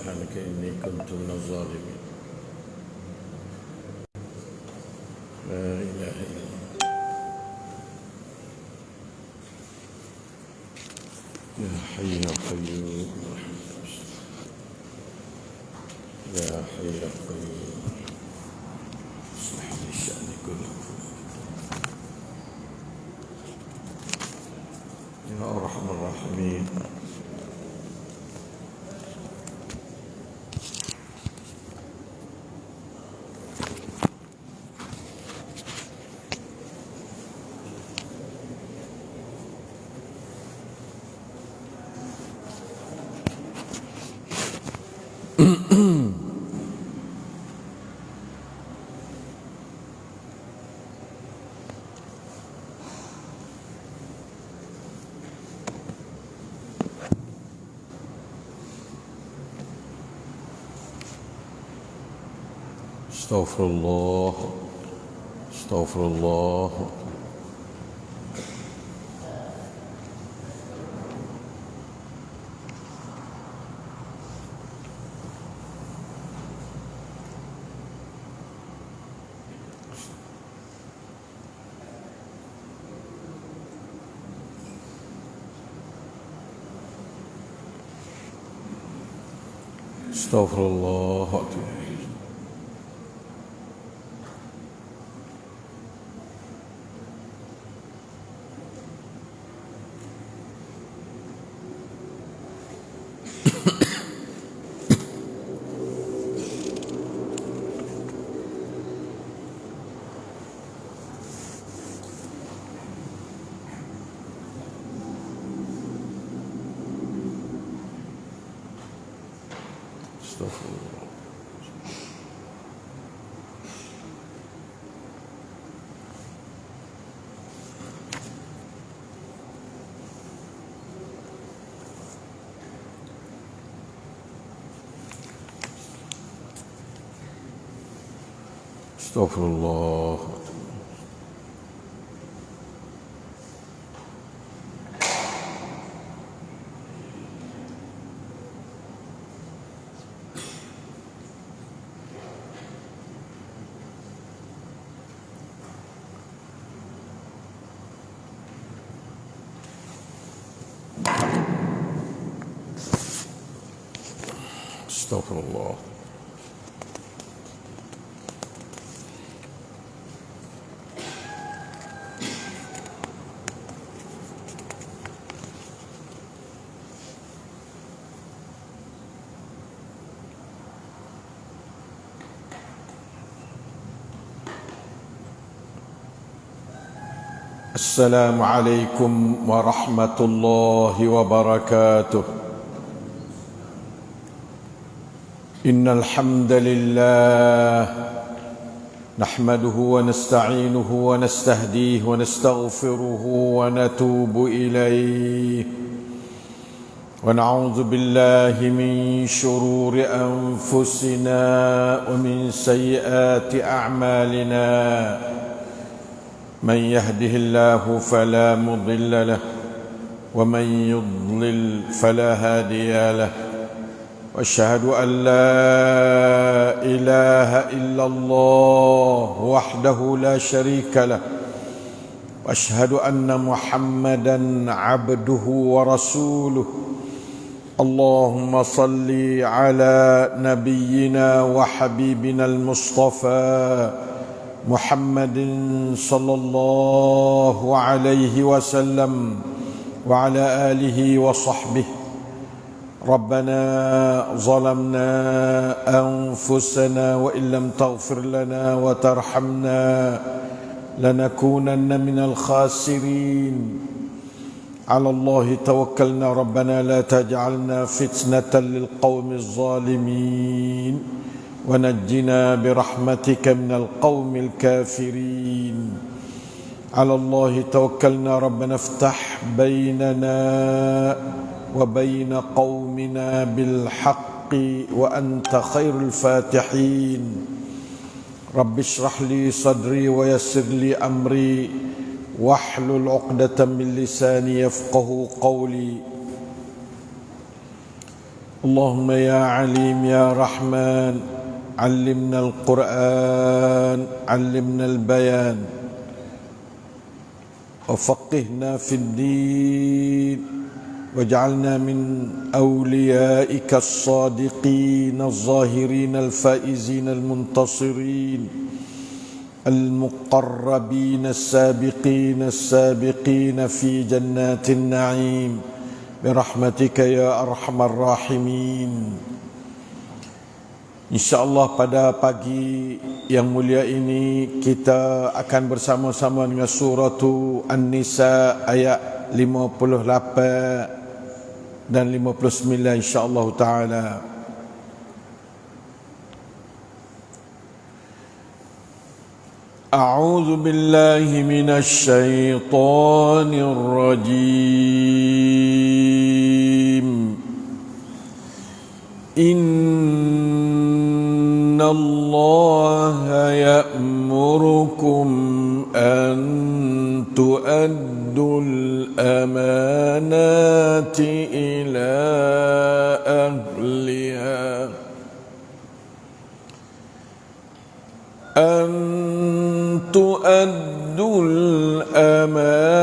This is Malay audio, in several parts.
سبحانك إني كنت من الظالمين. لا إله إلا الله. يا حي يا قيوم يا حي يا قيوم اصلح لي شأني كله يا أرحم الراحمين. استغفر الله استغفر الله. استغفر الله. استغفر الله. استغفر الله. السلام عليكم ورحمة الله وبركاته. إن الحمد لله نحمده ونستعينه ونستهديه ونستغفره ونتوب إليه ونعوذ بالله من شرور أنفسنا ومن سيئات أعمالنا. من يهده الله فلا مضل له ومن يضلل فلا هادي له. واشهد ان لا اله الا الله وحده لا شريك له واشهد ان محمدا عبده ورسوله. اللهم صل على نبينا وحبيبنا المصطفى محمد صلى الله عليه وسلم وعلى آله وصحبه. ربنا ظلمنا أنفسنا وإن لم تغفر لنا وترحمنا لنكونن من الخاسرين. على الله توكلنا ربنا لا تجعلنا فتنة للقوم الظالمين ونجنا برحمتك من القوم الكافرين. على الله توكلنا ربنا افتح بيننا وبين قومنا بالحق وأنت خير الفاتحين. رب اشرح لي صدري ويسر لي أمري واحلل عقدة من لساني يفقه قولي. اللهم يا عليم يا رحمن علمنا القرآن علمنا البيان وفقهنا في الدين واجعلنا من أوليائك الصادقين الظاهرين الفائزين المنتصرين المقربين السابقين في جنات النعيم برحمتك يا أرحم الراحمين. InsyaAllah pada pagi yang mulia ini kita akan bersama-sama dengan surah An-Nisa ayat 58 dan 59 insyaAllah ta'ala. A'udzu billahi minasy syaithanir rajim. Inna Allaha ya'murukum an tu'addul amanati ila ahliha tu'addul amanati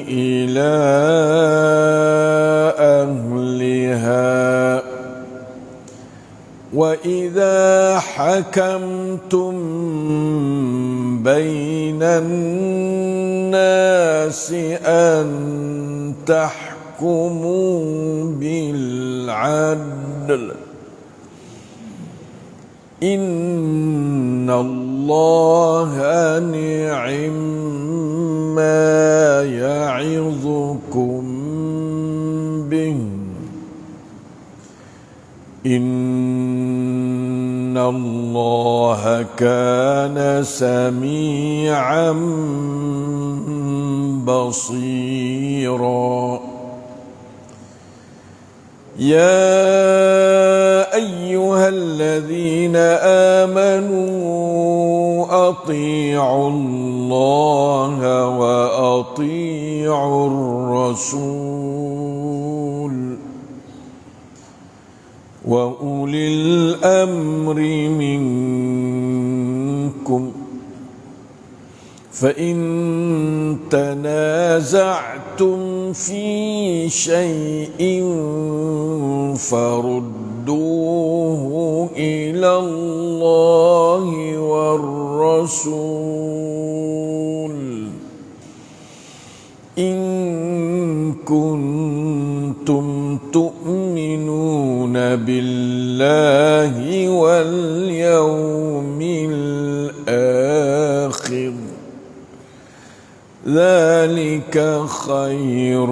ila ahliha wa idza hakamtum bainan nasi an tahkumu bil adl Inna Allaha ni'ma ya'idhukum bih Inna Allaha kana sami'an basira. يا أيها الذين آمنوا أطيعوا الله وأطيعوا الرسول وأولي الأمر منكم فإن تنازعتم في شيء فردوه إلى الله والرسول إن كنتم تؤمنون بالله واليوم الآخر ذلك خير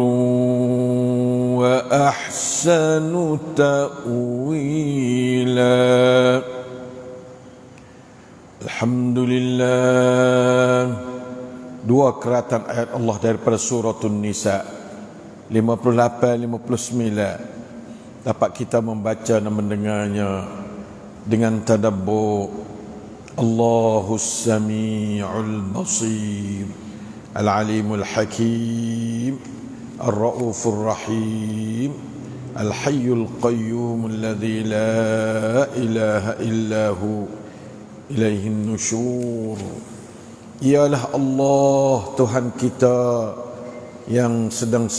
وأحسن تأويلا. Alhamdulillah. Dua keratan ayat Allah daripada surah An-Nisa 58-59 dapat kita membaca dan mendengarnya dengan tadabbur. Allahus Sami'ul Basir Al-Alimul Hakim Ar-Ra'ufur Rahim Al-Hayyul Qayyum Alladhi la ilaha illahu ilaihin nusyur. Ialah Allah Tuhan kita yang sedang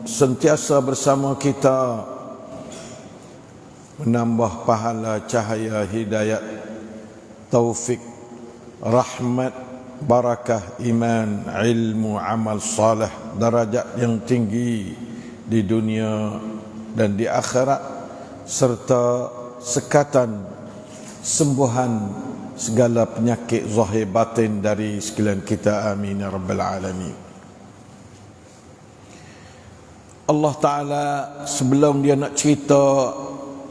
sentiasa bersama kita, menambah pahala, cahaya, hidayat, taufik, rahmat, barakah, iman, ilmu, amal salih, darajat yang tinggi di dunia dan di akhirat, serta sekatan sembuhan segala penyakit zahir batin dari sekalian kita. Amin ya rabbal alamin. Allah Ta'ala sebelum dia nak cerita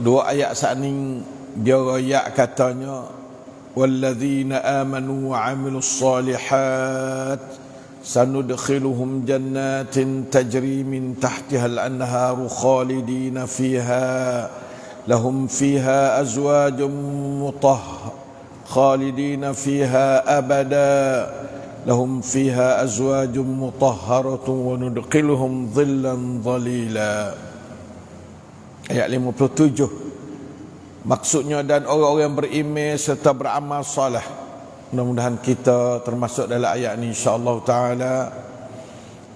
dua ayat saat ni, dia royak katanya والذين آمنوا وعملوا الصالحات سندخلهم جنات تجري من تحتها الأنهار خالدين فيها لهم فيها أزواج خالدين فيها أبدا لهم فيها أزواج مطهرة وندخلهم ظلا ظليلا. ayat 57. Maksudnya, dan orang-orang yang beriman serta beramal soleh. Mudah-mudahan kita termasuk dalam ayat ini insya-Allah taala.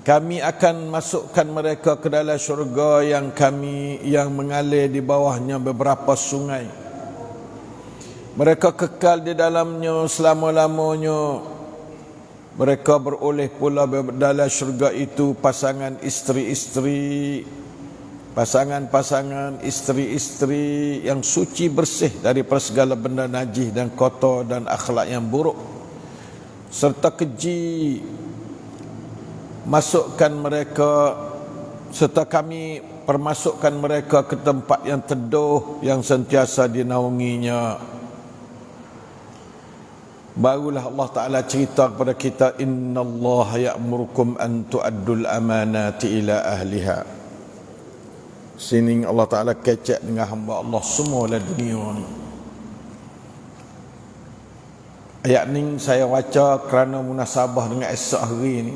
Kami akan masukkan mereka ke dalam syurga yang mengalir di bawahnya beberapa sungai. Mereka kekal di dalamnya selama-lamanya. Mereka beroleh pula dalam syurga itu pasangan isteri-isteri, pasangan-pasangan isteri-isteri yang suci bersih daripada segala benda najis dan kotor dan akhlak yang buruk serta keji. Masukkan mereka, serta kami permasukkan mereka ke tempat yang teduh yang sentiasa dinaunginya. Barulah Allah Ta'ala cerita kepada kita, innallaha ya'murukum an tu'addul amanati ila ahliha. Sini Allah Ta'ala kecek dengan hamba Allah semua dalam dunia ni. Ayat ni saya baca kerana munasabah dengan esok hari ni,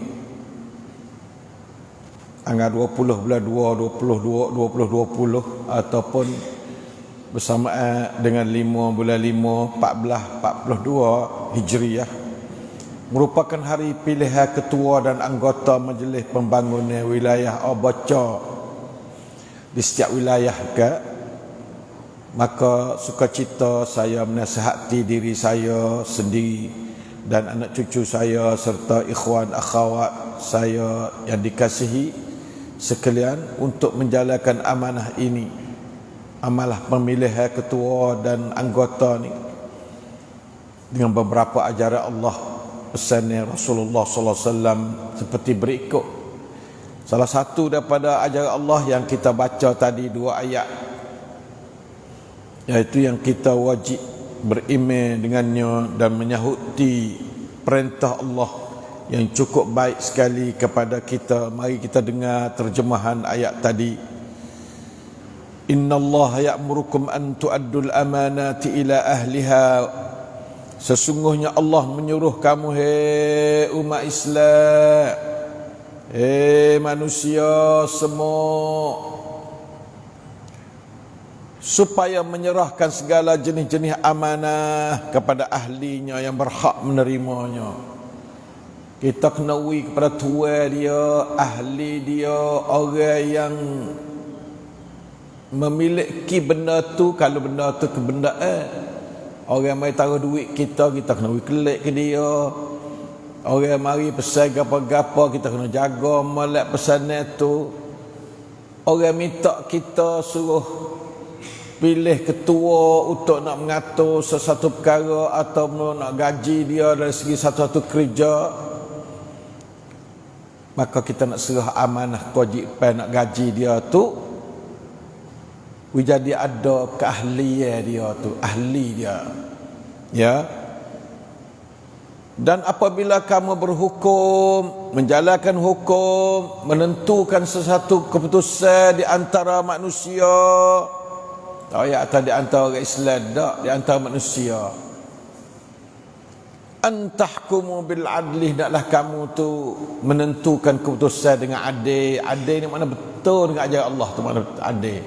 tanggal 20 bulan 2 2020 ataupun bersamaan dengan 5 bulan 5 1442 Hijriah, merupakan hari pilihan ketua dan anggota Majlis Pembangunan Wilayah Abaca di setiap wilayah ke. Maka sukacita saya menasihati diri saya sendiri dan anak cucu saya serta ikhwan akhwat saya yang dikasihi sekalian untuk menjalankan amanah ini, amanah pemilihan ketua dan anggota ni, dengan beberapa ajaran Allah, pesan Rasulullah sallallahu alaihi wasallam seperti berikut. Salah satu daripada ajaran Allah yang kita baca tadi 2 ayat, iaitu yang kita wajib beriman dengannya dan menyahuti perintah Allah yang cukup baik sekali kepada kita. Mari kita dengar terjemahan ayat tadi. Innallaha ya'murukum an tu'addul amanati ila ahliha. Sesungguhnya Allah menyuruh kamu, hei umat Islam, hei manusia semua, supaya menyerahkan segala jenis-jenis amanah kepada ahlinya yang berhak menerimanya. Kita kena kepada tuan dia, ahli dia, orang yang memiliki benda tu. Kalau benda tu kebendaan, orang mari taruh duit kita kena kelik ke dia. Orang mari pesan gapa-gapa, kita kena jaga molek pesanan tu. Orang minta kita suruh pilih ketua untuk nak mengatur sesuatu perkara atau nak gaji dia dari segi satu-satu kerja, maka kita nak serah amanah kewajipan nak gaji dia tu, jadi ada keahlian dia tu, ahli dia, ya. Dan apabila kamu berhukum, menjalankan hukum, menentukan sesuatu keputusan di antara manusia, tak ya atas di antara orang Islam, tak di antara manusia, antahkumu bil adli, naklah kamu tu menentukan keputusan dengan adil. Adil ni mana betul dengan ajaran Allah tu, mana adil.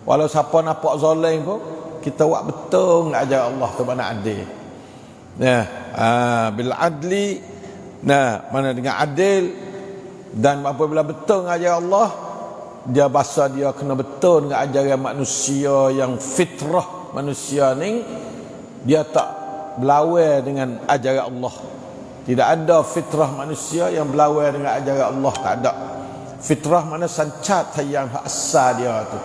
Walau siapa nampak zalim pun kita buat betul dengan ajaran Allah tu, mana adil. Nah, bil adli, nah mana dengan adil. Dan apabila betul dengan ajaran Allah, dia bahasa dia kena betul dengan ajaran manusia yang fitrah manusia ni, dia tak berlawan dengan ajaran Allah. Tidak ada fitrah manusia yang berlawan dengan ajaran Allah, tak ada. Fitrah mana sancat yang asal dia tu,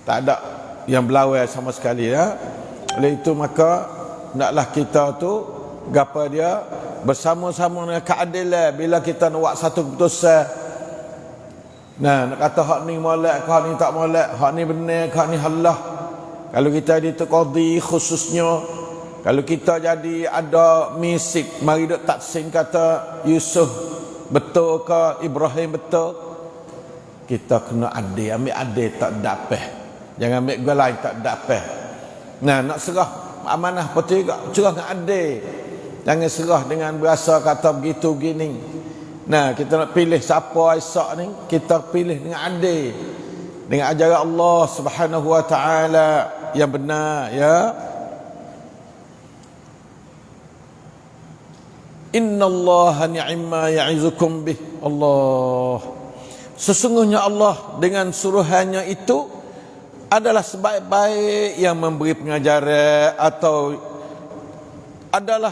tak ada yang berlawan sama sekali, ya. Oleh itu maka naklah kita tu gapa dia bersama-sama dengan keadilan. Bila kita nak buat satu keputusan, nah nak kata hak ni molek, hak ni tak molek, hak ni benar, hak ni halah. Kalau kita jadi tu qadi khususnya, kalau kita jadi ada misik, mari duk taksim kata Yusuf betul ke Ibrahim betul, kita kena adil, ambil adil, tak dapat. Jangan ambil gua lain, tak dapat. Nah, nak serah amanah betul juga, serah dengan adil. Jangan serah dengan berasa kata begitu begini. Nah, kita nak pilih siapa esok ni, kita pilih dengan adil. dengan ajaran Allah Subhanahu wa taala yang benar, ya. Innallaha ni'ma ya'izukum bih. Allah, sesungguhnya Allah dengan suruhannya itu adalah sebaik-baik yang memberi pengajaran, atau adalah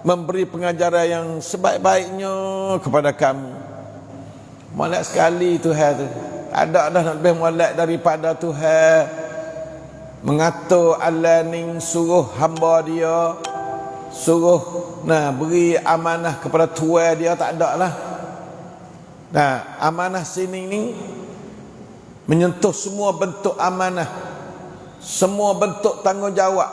memberi pengajaran yang sebaik-baiknya kepada kamu. Molek sekali Tuhan tu. Ada dah nak lebih molek daripada Tuhan mengatur alam ni, suruh hamba dia, suruh beri amanah kepada tuan dia, tak ada lah. Amanah sini ni menyentuh semua bentuk amanah, semua bentuk tanggungjawab,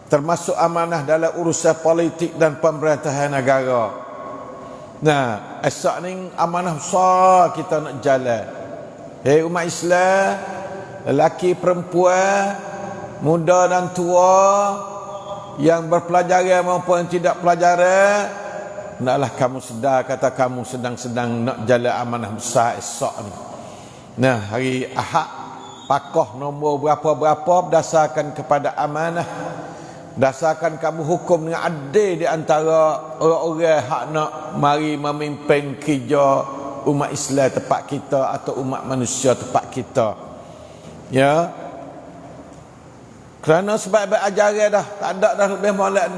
termasuk amanah dalam urusan politik dan pemerintahan negara. Esok ni amanah besar kita nak jalan. Hei umat Islam, lelaki perempuan, muda dan tua, yang berpelajaran maupun yang tidak pelajaran, hendaklah kamu sedar, kata kamu sedang-sedang nak jalan amanah besar esok ni. Hari Ahad, pakoh nombor berapa-berapa berdasarkan kepada amanah, berdasarkan kamu hukum dengan adil di antara orang-orang hak nak mari memimpin kerja umat Islam tempat kita atau umat manusia tempat kita, ya. Kerana sebab ajaran dah tak ada dah lebih molek.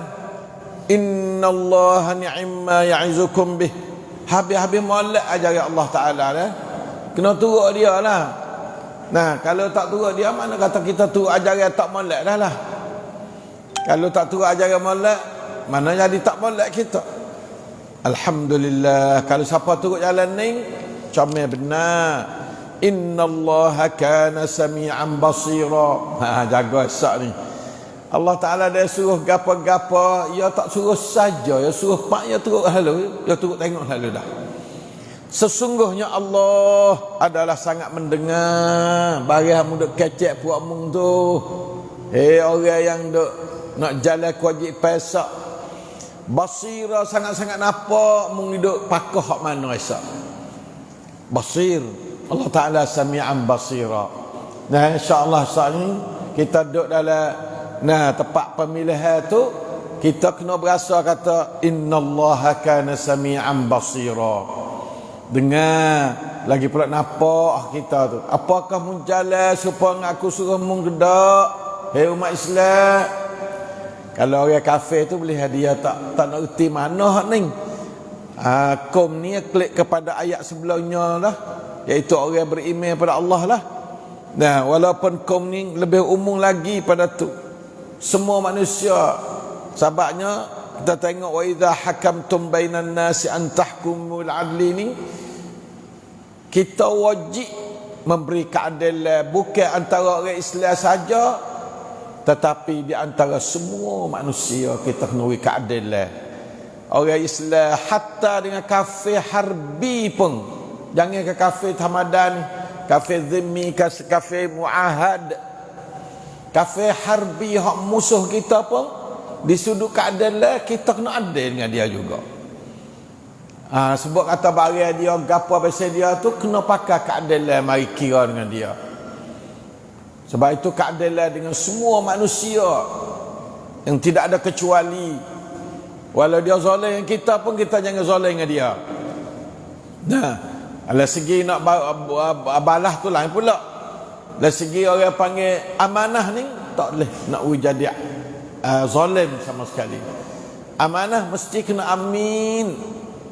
Innallaha ni'ma ya'izukum bih. Habis-habis molek ajaran Allah Taala dah. Kena turut dia lah. Kalau tak turut dia, mana kata kita turut ajaran tak molek dah lah. Kalau tak turut ajaran molek, mana jadi tak molek kita. Alhamdulillah, kalau siapa turut jalan ni comel benar. Innallaha kana sami'an basira. Jaga esok ni. Allah Ta'ala dia suruh gapa-gapa, ya tak suruh saja, ya suruh pak, ya turut lalu, ya turut tengok lalu dah. Sesungguhnya Allah adalah sangat mendengar barang mung duk kecek puak mung tu. Orang yang duk nak jalan kewajipan esok, basira, sangat-sangat nampak mung duk pakoh hak mana esok. Basir, Allah Ta'ala sami'an basira. InsyaAllah saat ni kita duduk dalam tempat pemilihan tu, kita kena berasa kata innallaha kana sami'an basira. Dengar lagi pula nampak kita tu. Apakah mun jalan supaya aku suruh mung gedak? Hei umat Islam, kalau orang kafir tu boleh dia tak nak erti mana hak ni. Kom ni klik kepada ayat sebelumnya lah, iaitu orang beriman pada Allah lah. Walaupun kom ni lebih umum lagi pada tu semua manusia. Sebabnya kita tengok wa idza hakamtum bainan nasi an tahkumul adli ni, kita wajib memberi keadilan bukan antara orang Islam saja, tetapi di antara semua manusia kita kena beri keadilan. Orang Islam hatta dengan kafir harbi pun, jangan ke kafir Hamadan, kafir zimmi, kafir muahad, kafir harbi hak musuh kita pun, di sudut keadilan kita kena adil dengan dia juga. Sebab kata barang dia gapo pasal dia tu kena pakai keadilan, mari kira dengan dia. Sebab itu keadilan dengan semua manusia yang tidak ada kecuali. Walau dia zalim dengan kita pun, kita jangan zalim dengan dia. Dari segi nak balas tu lain pula. Dari segi orang panggil amanah ni, tak boleh nak jadi zalim sama sekali. Amanah mesti kena amin,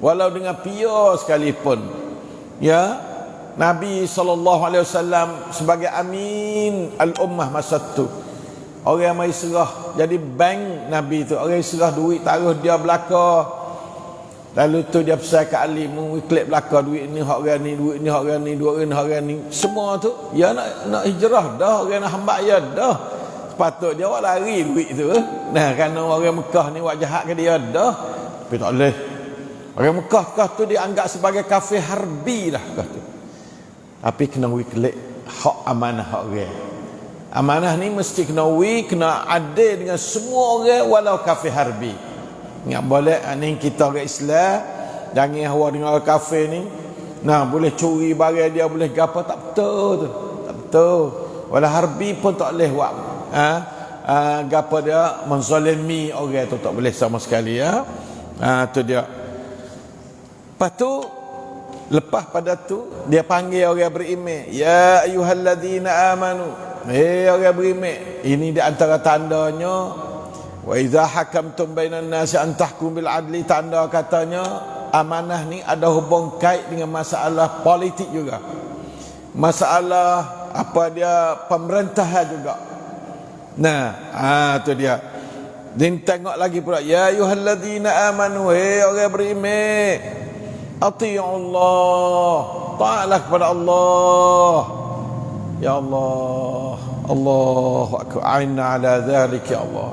walau dengan pia sekalipun. Ya, Nabi SAW sebagai amin al-ummah masa tu. Orang yang mari serah jadi bank Nabi tu, orang yang serah duit taruh dia belaka. Lalu tu dia pesan ke Ali, mengiklik belaka duit ni hak orang ni, duit ni hak orang ni, duit ni hak orang ni. Semua tu ya nak hijrah dah, orang nak hamba ya dah. Sepatut dia awak lari duit tu. Kerana orang Mekah ni buat jahat ke dia dah. Tapi tak boleh. Orang Mekah tu dianggap sebagai kafir harbi dah tu. Tapi kena wiklik hak amanah hak orang. Amanah ni mesti kena kena adil dengan semua orang walau kafir harbi. Ingat boleh ni kita orang Islam, jangan hawa dengan orang kafir ni. Nah, boleh curi barang dia, boleh gapo, tak betul tu. Tak betul. Walau harbi pun tak boleh buat. Gapo dia menzalimi orang tu, tak boleh sama sekali ya. Tu dia. Lepas tu, lepas pada tu dia panggil orang beriman, ya ayyuhalladzina amanu, orang beriman. Ini di antara tandanya, wa idza hakamtum bainan nasi an tahkum bil adli, tanda katanya amanah ni ada hubung kait dengan masalah politik juga, masalah apa dia pemerintahan juga. Nah, tu dia. Dan tengok lagi pula, ya ayyuhalladzina amanu, orang beriman, ati'ullah, ta'ala kepada Allah. Ya Allah, Allahu akbar, a'inna ala dzalik ya Allah.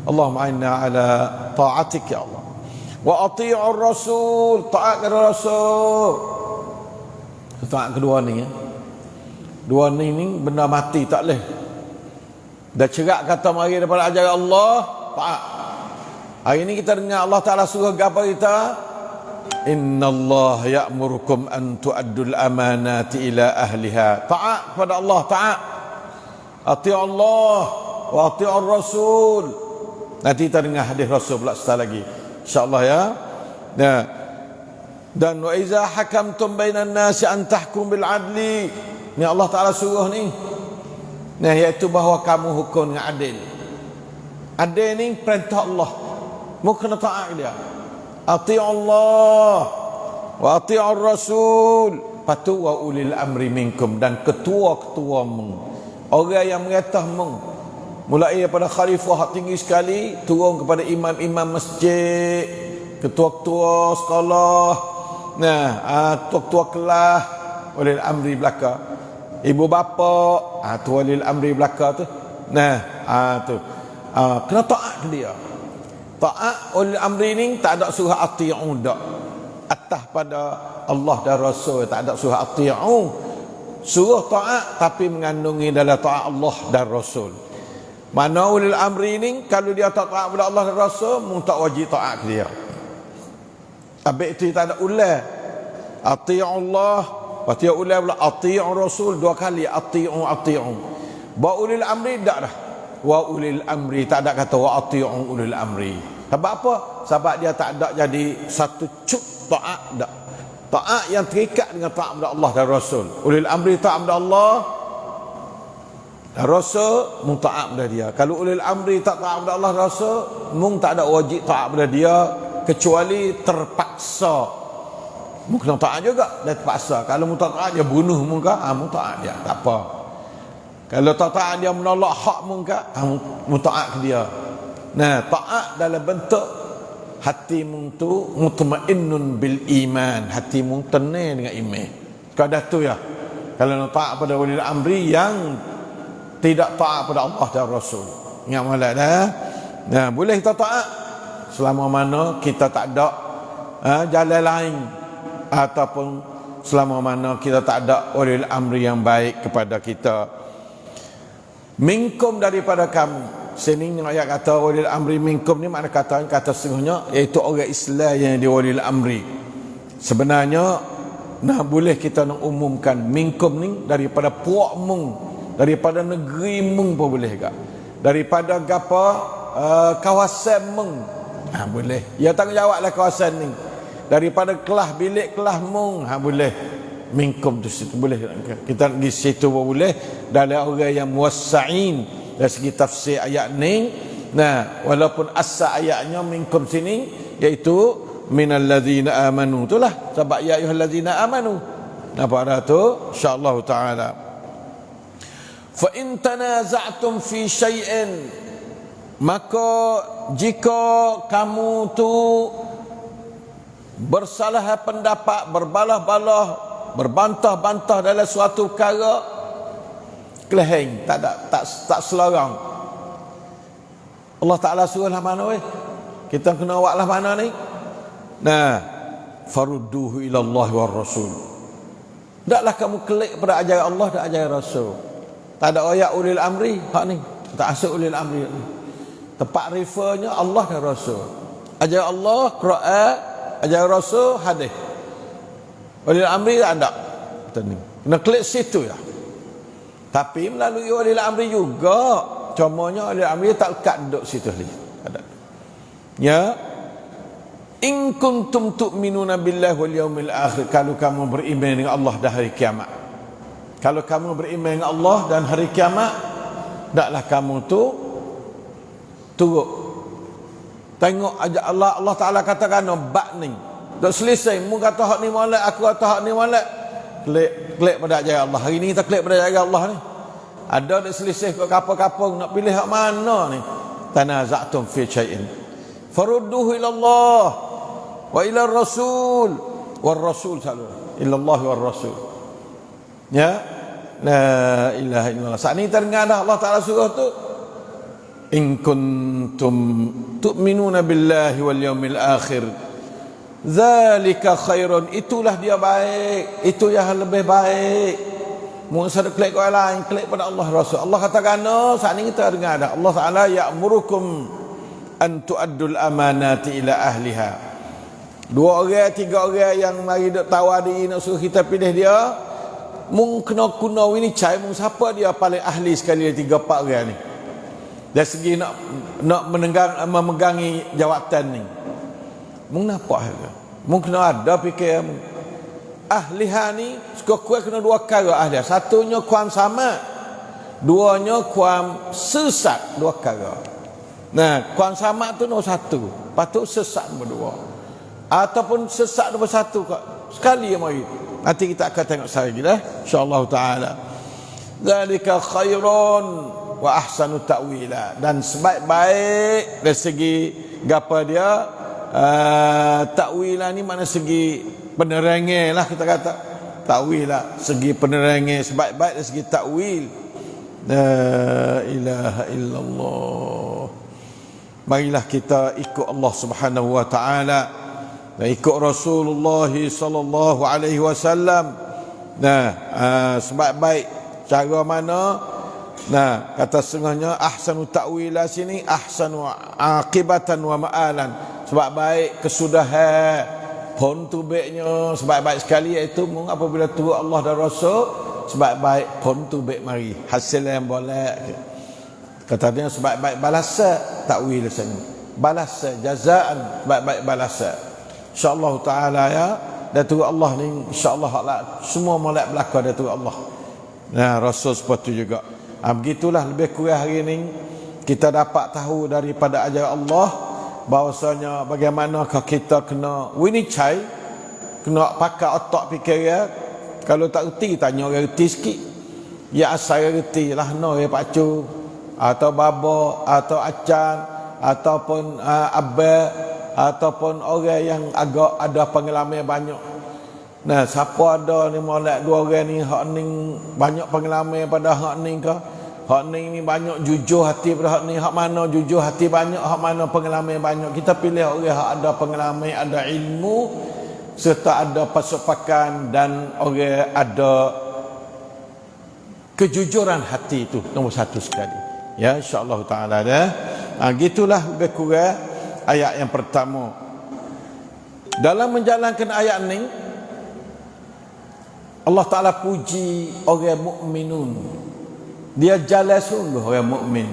Allahumma a'inna ala ta'atik ya Allah. Wa ati'ur rasul, taat kepada rasul. Taat kedua ni ya. Dua ni benda mati, tak boleh. Dah cerak kata mari daripada ajaran Allah, taat. Hari ni kita dengar Allah Ta'ala suruh apa kita? Innallaha ya'murukum an tu'addul amanati ila ahliha. Taat kepada Allah, taat. Ati' Allah wa ati'ur rasul. Nanti kita dengar hadis Rasul pula setelah lagi, InsyaAllah ya. Nah, dan wa iza hakamtum bainan nasi an tahkum bil adli. Ni Allah Ta'ala suruh ni. Nah, iaitu bahawa kamu hukum dengan adil. Adil ni perintah Allah. Mu kena taat dia. Ati' Allah wa ati'ur rasul. Patu wa ulil amri minkum, dan ketua-ketua mung, orang yang mengatah mung, mulai daripada khalifah tinggi sekali turun kepada imam-imam masjid, ketua-ketua sekolah, ketua-ketua kelas, ulil amri belaka, ibu bapa, tu ulil amri belaka tu. Tu kena taat dia. Taat ulil amri ni tak ada surah ati'u dak. Atas pada Allah dan Rasul tak ada surah ati'u. Surah taat tapi mengandungi dalam taat Allah dan Rasul. Mana ulil amri ni kalau dia tak taat kepada Allah dan Rasul, mung tak wajib taat ke dia. Habis itu tak ada ulah. Ati'u Allah, pasti ulah pula ati'u Rasul, dua kali ati'u. Ba ulil amri tak dah. Wa ulil amri tak ada kata wa ati'u ulil amri. Sebab apa? Sebab dia tak ada jadi satu cuk taat dak. Taat yang terikat dengan taat kepada Allah dan Rasul. Ulil amri taat kepada Allah dan Rasul, mung taat kepada dia. Kalau ulil amri tak taat kepada Allah dan Rasul, mung tak ada wajib taat kepada dia kecuali terpaksa. Mung kena taat juga dan terpaksa. Kalau mung tak taat dia bunuh mung ka, mung taat dia, tak apa. Kalau tak taat dia menolak hak mung ka, mung taat ke dia. Nah, taat dalam bentuk hati mung tu mutmainnun bil iman, hati mung tenang dengan iman. Kada tu ya. Kalau nak taat pada ulil amri yang tidak taat pada Allah dan Rasul. Ingat molek dah. Nah, boleh kita taat selama mana kita tak ada jalan lain, ataupun selama mana kita tak ada ulil amri yang baik kepada kita. Minkum, daripada kamu. Sini ayat kata walil amri minkum ni makna kata sesungguhnya iaitu orang Islam yang di walil amri. Sebenarnya boleh kita nak umumkan minkum ni daripada puak mung, daripada negeri mung pun boleh gak. Daripada gapa kawasan mung. Boleh. Ya tanggungjawablah kawasan ni. Daripada kelas bilik kelas mung, boleh. Minkum tu situ boleh. Kita di situ pun boleh. Dalam orang yang muwassa'in dari segi tafsir ayat ni. Walaupun asal ayatnya minkum sini iaitu minal ladzina amanu, itulah sebab ya ayyuhalladzina amanu. Pada tu insyaallah taala, fa in tanaza'tum fi syai'in, maka jika kamu tu bersalah pendapat, berbalah-balah, berbantah-bantah dalam suatu perkara, keleheng, tak selarang. Allah Ta'ala suruh lah mana kita kena awak lah mana ni. Farudduhu ilallah wa rasul. Taklah kamu kelik pada ajaran Allah dan ajaran Rasul. Tak ada ayat ulil amri hak ni, tak asal ulil amri ni. Tempat refernya Allah dan Rasul. Ajaran Allah Quran, ajaran Rasul hadis. Walil amri tak ada. Kena klik situ ya. Tapi melalui walil amri juga. Comanya walil amri tak lekat duduk situ lagi. Ada. Ya. In kuntum tu'minuna billahi wal yaumil akhir. Kalau kamu beriman dengan Allah dan hari kiamat. Kalau kamu beriman dengan Allah dan hari kiamat, taklah kamu tu turut. Tengok aja Allah Taala katakan bab ni. Dak selesai mu kata hak ni molek, aku kata hak ni molek. Klik pada ajaran Allah. Hari ni kita klik pada ajaran Allah ni. Ada dak selesai kat kapal-kapal nak pilih hak mana ni. Tanaza'tum fi syai'in farudduhu ila Allah wa ila Rasul war Rasul sallallahu ila Allah war Rasul. Ya. La ilaha illallah. Saat ni terdengar dah Allah Taala suruh tu. In kuntum tu'minuna billahi wal yawmil akhir zalika khairun, itulah dia baik, itu yang lebih baik. Mungkin ada klik orang lain, klik pada Allah Rasul. Allah katakan saat ni kita dengar dah Allah Taala ya'murukum an tu'addul amanati ila ahliha. 2 orang 3 orang yang mari duk tawari nak suruh kita pilih dia, mung kena kuno ini cai mung siapa dia paling ahli sekali 3-4 orang ni. Dari segi nak memegangi jawatan ni. Mung nampak harga. Mung kena ada fikir ahliha ni kuat kena 2 perkara ahliha. Satunya kuam sama, duanya kuam sesat, 2 perkara. Nah, kuam sama tu nombor 1, patut sesat nombor 2. Ataupun sesat nombor 1 kok. Sekali yang mari. Nanti kita akan tengok sekali lagi insya-Allah taala. Zalika khairun wa ahsanu ta'wila, dan sebaik-baik dari segi gapo dia ta'wila ni mana segi penerangan lah kita kata. Ta'wila segi penerangan, sebaik-baik dari segi ta'wil. La ilaha illallah. Marilah kita ikut Allah Subhanahu wa taala dan ikut Rasulullah sallallahu alaihi wasallam. Sebaik-baik cara mana? Nah, kata setengahnya ahsanu ta'wila sini ahsanu aqibatan wa ma'alan. Sebab baik kesudahan pon tubeknya sebaik-baik sekali, iaitu apabila turut Allah dan Rasul, sebaik-baik pon tubek mari hasil yang boleh. Katanya sebaik-baik balasan ta'wil sini. Balasan jazaan sebaik-baik balasan. Insya-Allah taala ya, dan turut Allah ni insya-Allah semua molek berlaku dari turut Allah. Nah, Rasul seperti juga. Begitulah lebih kurang hari ini kita dapat tahu daripada ajaran Allah bahawasanya bagaimanakah kita kena winicai, kena pakai otak fikiran. Kalau tak reti tanya orang reti sikit. Ya asal reti lah no ya pacu atau baba atau acan ataupun abah ataupun orang yang agak ada pengalaman banyak. Nah, siapa ada ni molek 2 orang ni hak ni banyak pengalaman pada hak ni ke? Hak ni banyak jujur hati pada hak ni. Hak mana jujur hati banyak, hak mana pengalaman banyak. Kita pilih orang hak ada pengalaman, ada ilmu serta ada pasokan dan orang ada kejujuran hati, itu nombor 1 sekali. Ya, insya-Allah taala dah. Gitulah lebih kurang ayat yang pertama. Dalam menjalankan ayat ni Allah Ta'ala puji orang mukminun. Dia jalan sungguh orang mukmin.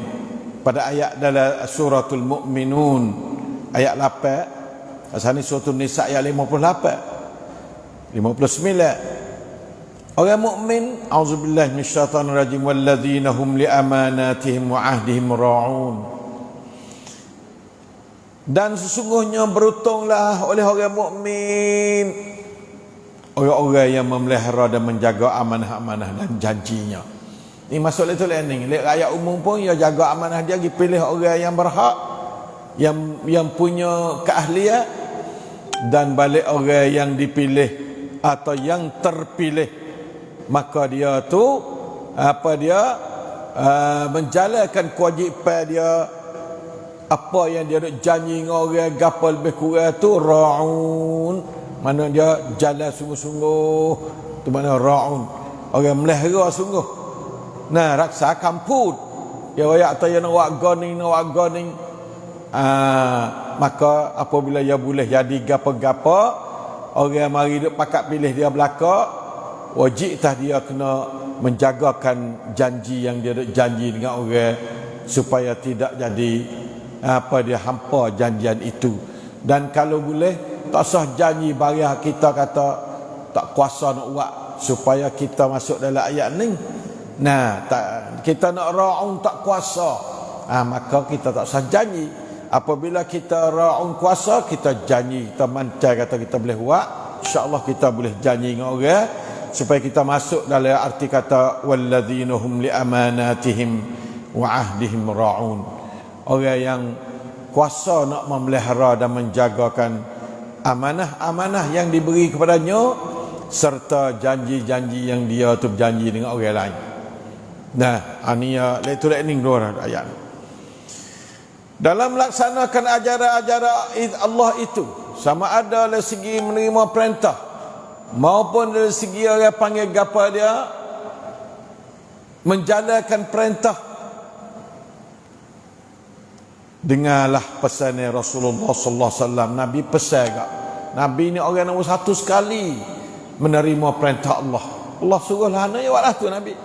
Pada ayat dalam suratul Mu'minun ayat 8. Asal ni suratul Nisa ayat 58 59. Orang mukmin, auzubillahi minasyaitanir rajim, walladzina hum li amanatihim wa ahdihim ra'un. Dan sesungguhnya beruntunglah oleh orang mukmin orang-orang yang memelihara dan menjaga amanah-amanah dan janjinya. Ini masuk itu learning. Rakyat umum pun ia jaga amanah dia, pergi pilih orang yang berhak, yang punya keahlian, dan balik orang yang dipilih atau yang terpilih, maka dia tu menjalankan kewajipan dia, apa yang dia nak janji dengan orang gapo lebih kurang tu ra'un. Mana dia jalan sungguh-sungguh, tu mana ra'un, orang melihara sungguh. Nah, raksa kamput ya wayak atau yang nak goning maka apabila ia boleh jadi gapo-gapo, orang mari duk pakat pilih dia belaka, wajib tah dia kena menjagakan janji yang dia duk janji dengan orang, supaya tidak jadi dia hampa janjian itu. Dan kalau boleh tak sah janji barang kita kata tak kuasa nak buat supaya kita masuk dalam ayat ni. Kita nak ra'un tak kuasa, maka kita tak sah janji. Apabila kita ra'un kuasa, kita janji, kita mancai kata kita boleh buat, insya-Allah kita boleh janji dengan orang supaya kita masuk dalam arti kata walladzina hum li amanatihim wa ahdihim ra'un. Orang yang kuasa nak memelihara dan menjagakan amanah-amanah yang diberi kepadanya serta janji-janji yang dia tu berjanji dengan orang lain. Ini itu lightning dua ayat. Dalam melaksanakan ajaran-ajaran Allah itu, sama ada dari segi menerima perintah maupun dari segi orang panggil gapa dia menjalankan perintah, dengarlah pesan Rasulullah sallallahu alaihi wasallam. Nabi pesan gak. Nabi ni orang nombor satu sekali menerima perintah Allah. Allah suruhlah ana ya walah tu Nabi.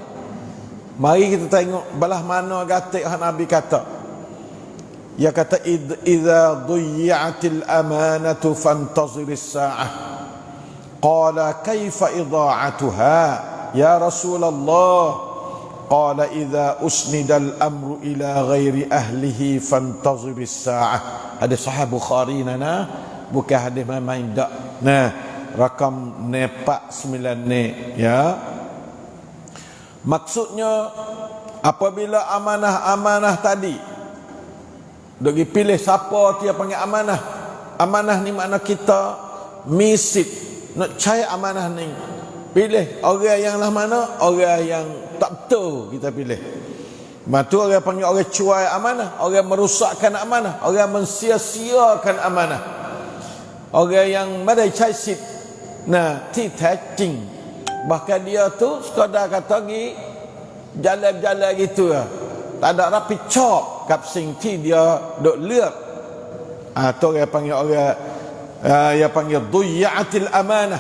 Mari kita tengok belah mana gatik Nabi kata. Dia kata idza dhiya'atil amanatu fantaziris sa'ah. Qala kaifa idha'atuha ya Rasulullah? Qala idza usnidal amru ila ghairi ahlihi fantaziris sa'ah. Hadis sahih Bukhari nana, bukan hadis main-main dak. Rakam 49 ni ya. Maksudnya apabila amanah-amanah tadi dok pilih siapa dia panggil amanah. Amanah ni makna kita misit nak cari amanah ni. Pilih orang yang lah mana, orang yang tak betul kita pilih. Matu orang panggil orang cuai amanah, orang merusakkan amanah, orang mensia-siakan amanah. Orang yang madai cai sit. Ti touching. Bahkan dia tu sekadar kata gi jalan-jalan gitu lah. Tak ada rapi cop kapsing ti dia duk liap. Tu orang panggil orang yang panggil dhiya'atil amanah.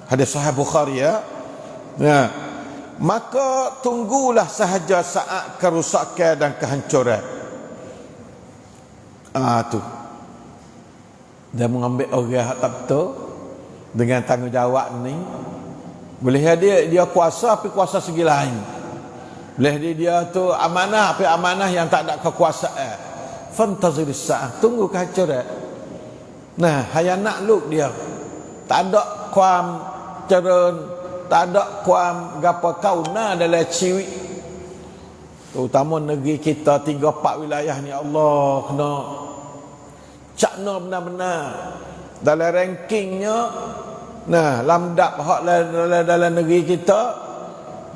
Hadis sahih Bukhari ya. Maka tunggulah sahaja saat kerusakan dan kehancuran. Tu. Dia mengambil orang tak betul dengan tanggungjawab ni. Boleh dia kuasa tapi kuasa segi lain. Boleh dia tu amanah tapi amanah yang tak ada kekuasaan. Fantaziris sa'ah, tunggu kehancuran. Hayang nak luk dia. Tak ada kuam cerun, tak ada kuam gapo kauna dalam ciwi. Terutama negeri kita 3-4 wilayah ni Allah kena cakna benar-benar dalam rankingnya. Lamdap hak dalam negeri kita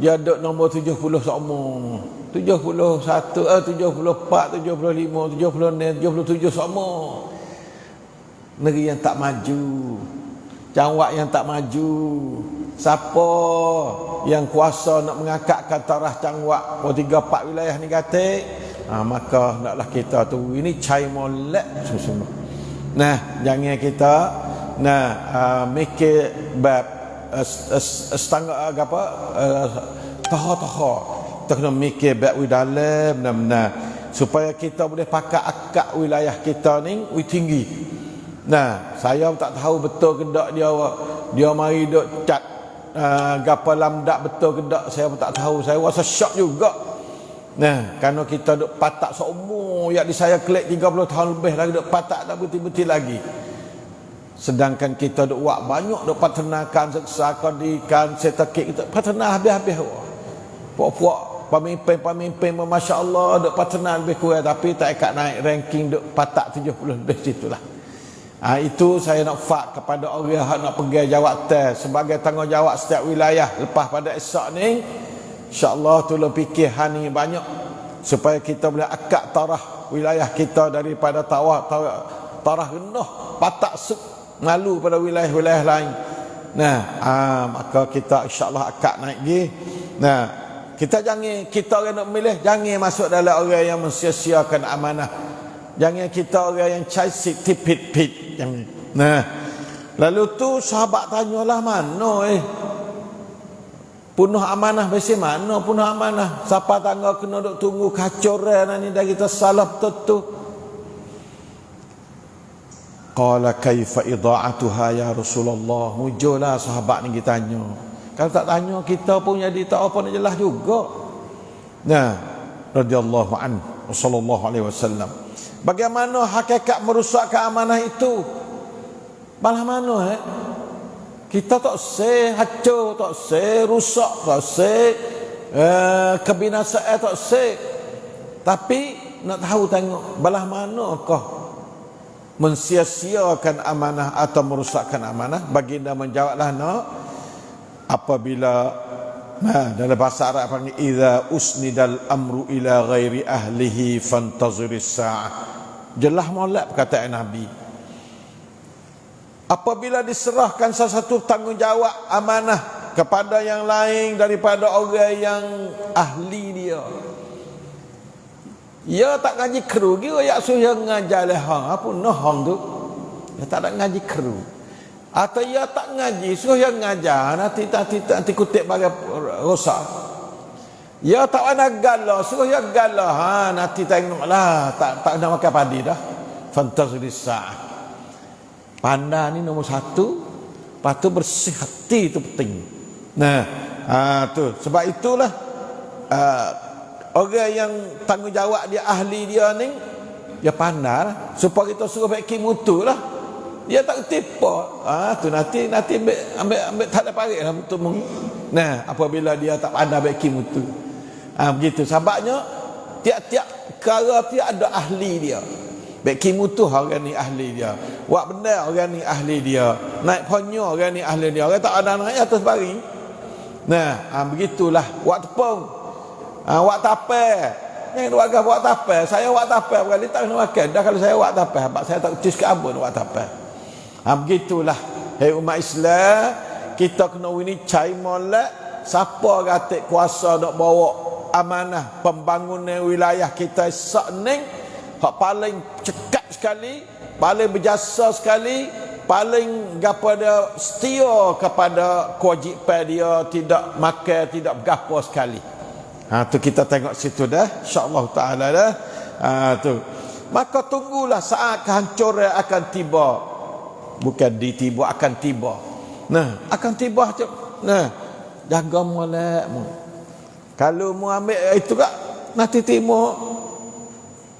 dia duduk nombor 70 semua. 71, 74, 75, 76, 77 semua. Negeri yang tak maju, jawab yang tak maju. Siapa yang kuasa nak mengangkatkan taraf cangwak 3-4 wilayah ni kata, maka naklah kita tu ini cai molek sungguh. Jangan kita mikir bab setengah apa taha-taha. Kita kena mikir bab dalam benar-benar supaya kita boleh pakai akak wilayah kita ni tinggi. Saya tak tahu betul ke tak dia mari duk cat gapo lamdak betul ke tak, saya pun tak tahu. Saya rasa syok juga. Kerana kita duk patak seumur yang di saya kelek 30 tahun lebih lagi duk patak tak betul-betul lagi. Sedangkan kita duk buat banyak duk peternakan, seksakan ikan, setakik kita peternak habis-habis. Puak-puak pemimpin masya-Allah duk peternak lebih kurang tapi tak ikat naik ranking duk patak 70 lebih situlah. Itu saya nak fak kepada orang yang nak pergi jawatan sebagai tanggungjawab setiap wilayah lepas pada esok ni. InsyaAllah tolong fikir ni banyak supaya kita boleh akak tarah wilayah kita daripada tarah rendah patak malu pada wilayah-wilayah lain. Maka kita insyaAllah akak naik lagi. Kita orang nak milih jangan masuk dalam orang yang mensia-siakan amanah. Jangan kita orang yang caisik tipit-pit. Lalu tu sahabat tanyalah, mana punuh amanah besi mana punuh amanah? Siapa tangga kena duk tunggu kacoran ni dah kita salah betul. Qala kaifa idha'atuha ya Rasulullah. Mujulah sahabat ni kita tanya. Kalau tak tanya kita pun jadi tak apa nak jelas juga. Nah, radhiyallahu anhu sallallahu alaihi wasallam. Bagaimana hakikat merusakkan amanah itu? Malah mana kita tak hancur, tak rusak, tak kebinasaan, tak tapi nak tahu tengok belah manakah mensia-siakan amanah atau merusakkan amanah. Baginda menjawablah, apabila dalam bahasa Arab panggil idza usnidal amru ila ghairi ahlihi fantaziris sa'ah. Jelas molek perkataan Nabi. Apabila diserahkan sesuatu tanggungjawab amanah kepada yang lain daripada orang yang ahli dia, ia tak ngaji keru dia, ya suruh ngajar hang apa noh hang tu, dia tak ada ngaji keru. Atau ia tak ngaji, suruh yang ngajar, nanti kutip bagi rosak. Ia tak ada galah, suruh yang galah, nanti tengoklah, tak nak makan padi dah. Fantaziris sa'ah. Pandai ni nombor satu, lepas tu bersih hati itu penting. Nah, tu sebab itulah orang yang tanggungjawab dia ahli dia ni, dia pandai supaya kita suruh baiki mutu lah. Dia tak tipu. Tu nanti ambil tak ada parik lah betul. Nah, apabila dia tak pandai baiki mutu. Begitu sebabnya tiap-tiap perkara dia ada ahli dia. Baiki mutu orang ni ahli dia. Buat benda orang ni ahli dia. Naik ponyo orang ni ahli dia. Orang tak ada naik atas baring. Nah, begitulah. Buat tepung. Buat tapel. Yang warga buat tapel. Saya buat tapel berkali tak kena makan. Dah kalau saya buat tapel, sebab saya tak utis ke abun buat tapel. Begitulah. Hai umat Islam, kita kena wini cai molek. Siapa kata kuasa nak bawa amanah pembangunan wilayah kita sak ning, hak paling cekat sekali, paling berjasa sekali, paling kepada setia kepada kewajipan dia, tidak makan, tidak bergapo sekali. Tu kita tengok situ dah, insya-Allah taala dah. Tu. Maka tunggulah saat kehancuran akan tiba. Bukan ditiba, akan tiba. Nah, akan tiba. Nah, jaga molek mu. Kalau mu ambil itu kak, nanti timur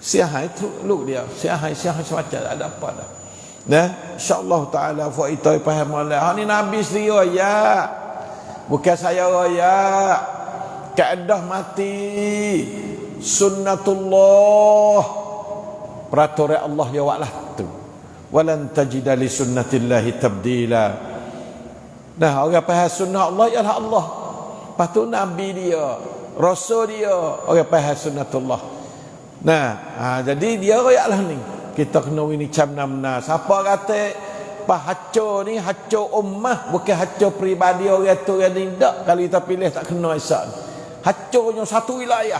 siahai tu lu dia. Siahai semacam ada apa dah. Nah, insya-Allah taala fa itu faham molek. Ni Nabi sendiri ya. Bukan saya ya. Kaedah mati sunnatullah, peraturan Allah ya waklah tu. Walan tajida li sunnatillahi tabdila. Nah, orang faham sunnah Allah ialah Allah. Lepas tu Nabi dia, Rasul dia, orang faham sunnatullah. Nah, jadi dia royak lah ni. Kita kena ini cam namna. Siapa kata hancur ni hancur ummah, bukan hancur peribadi orang tu orang ni tak. Kalau kita pilih tak kena isak. Hancurnya satu wilayah.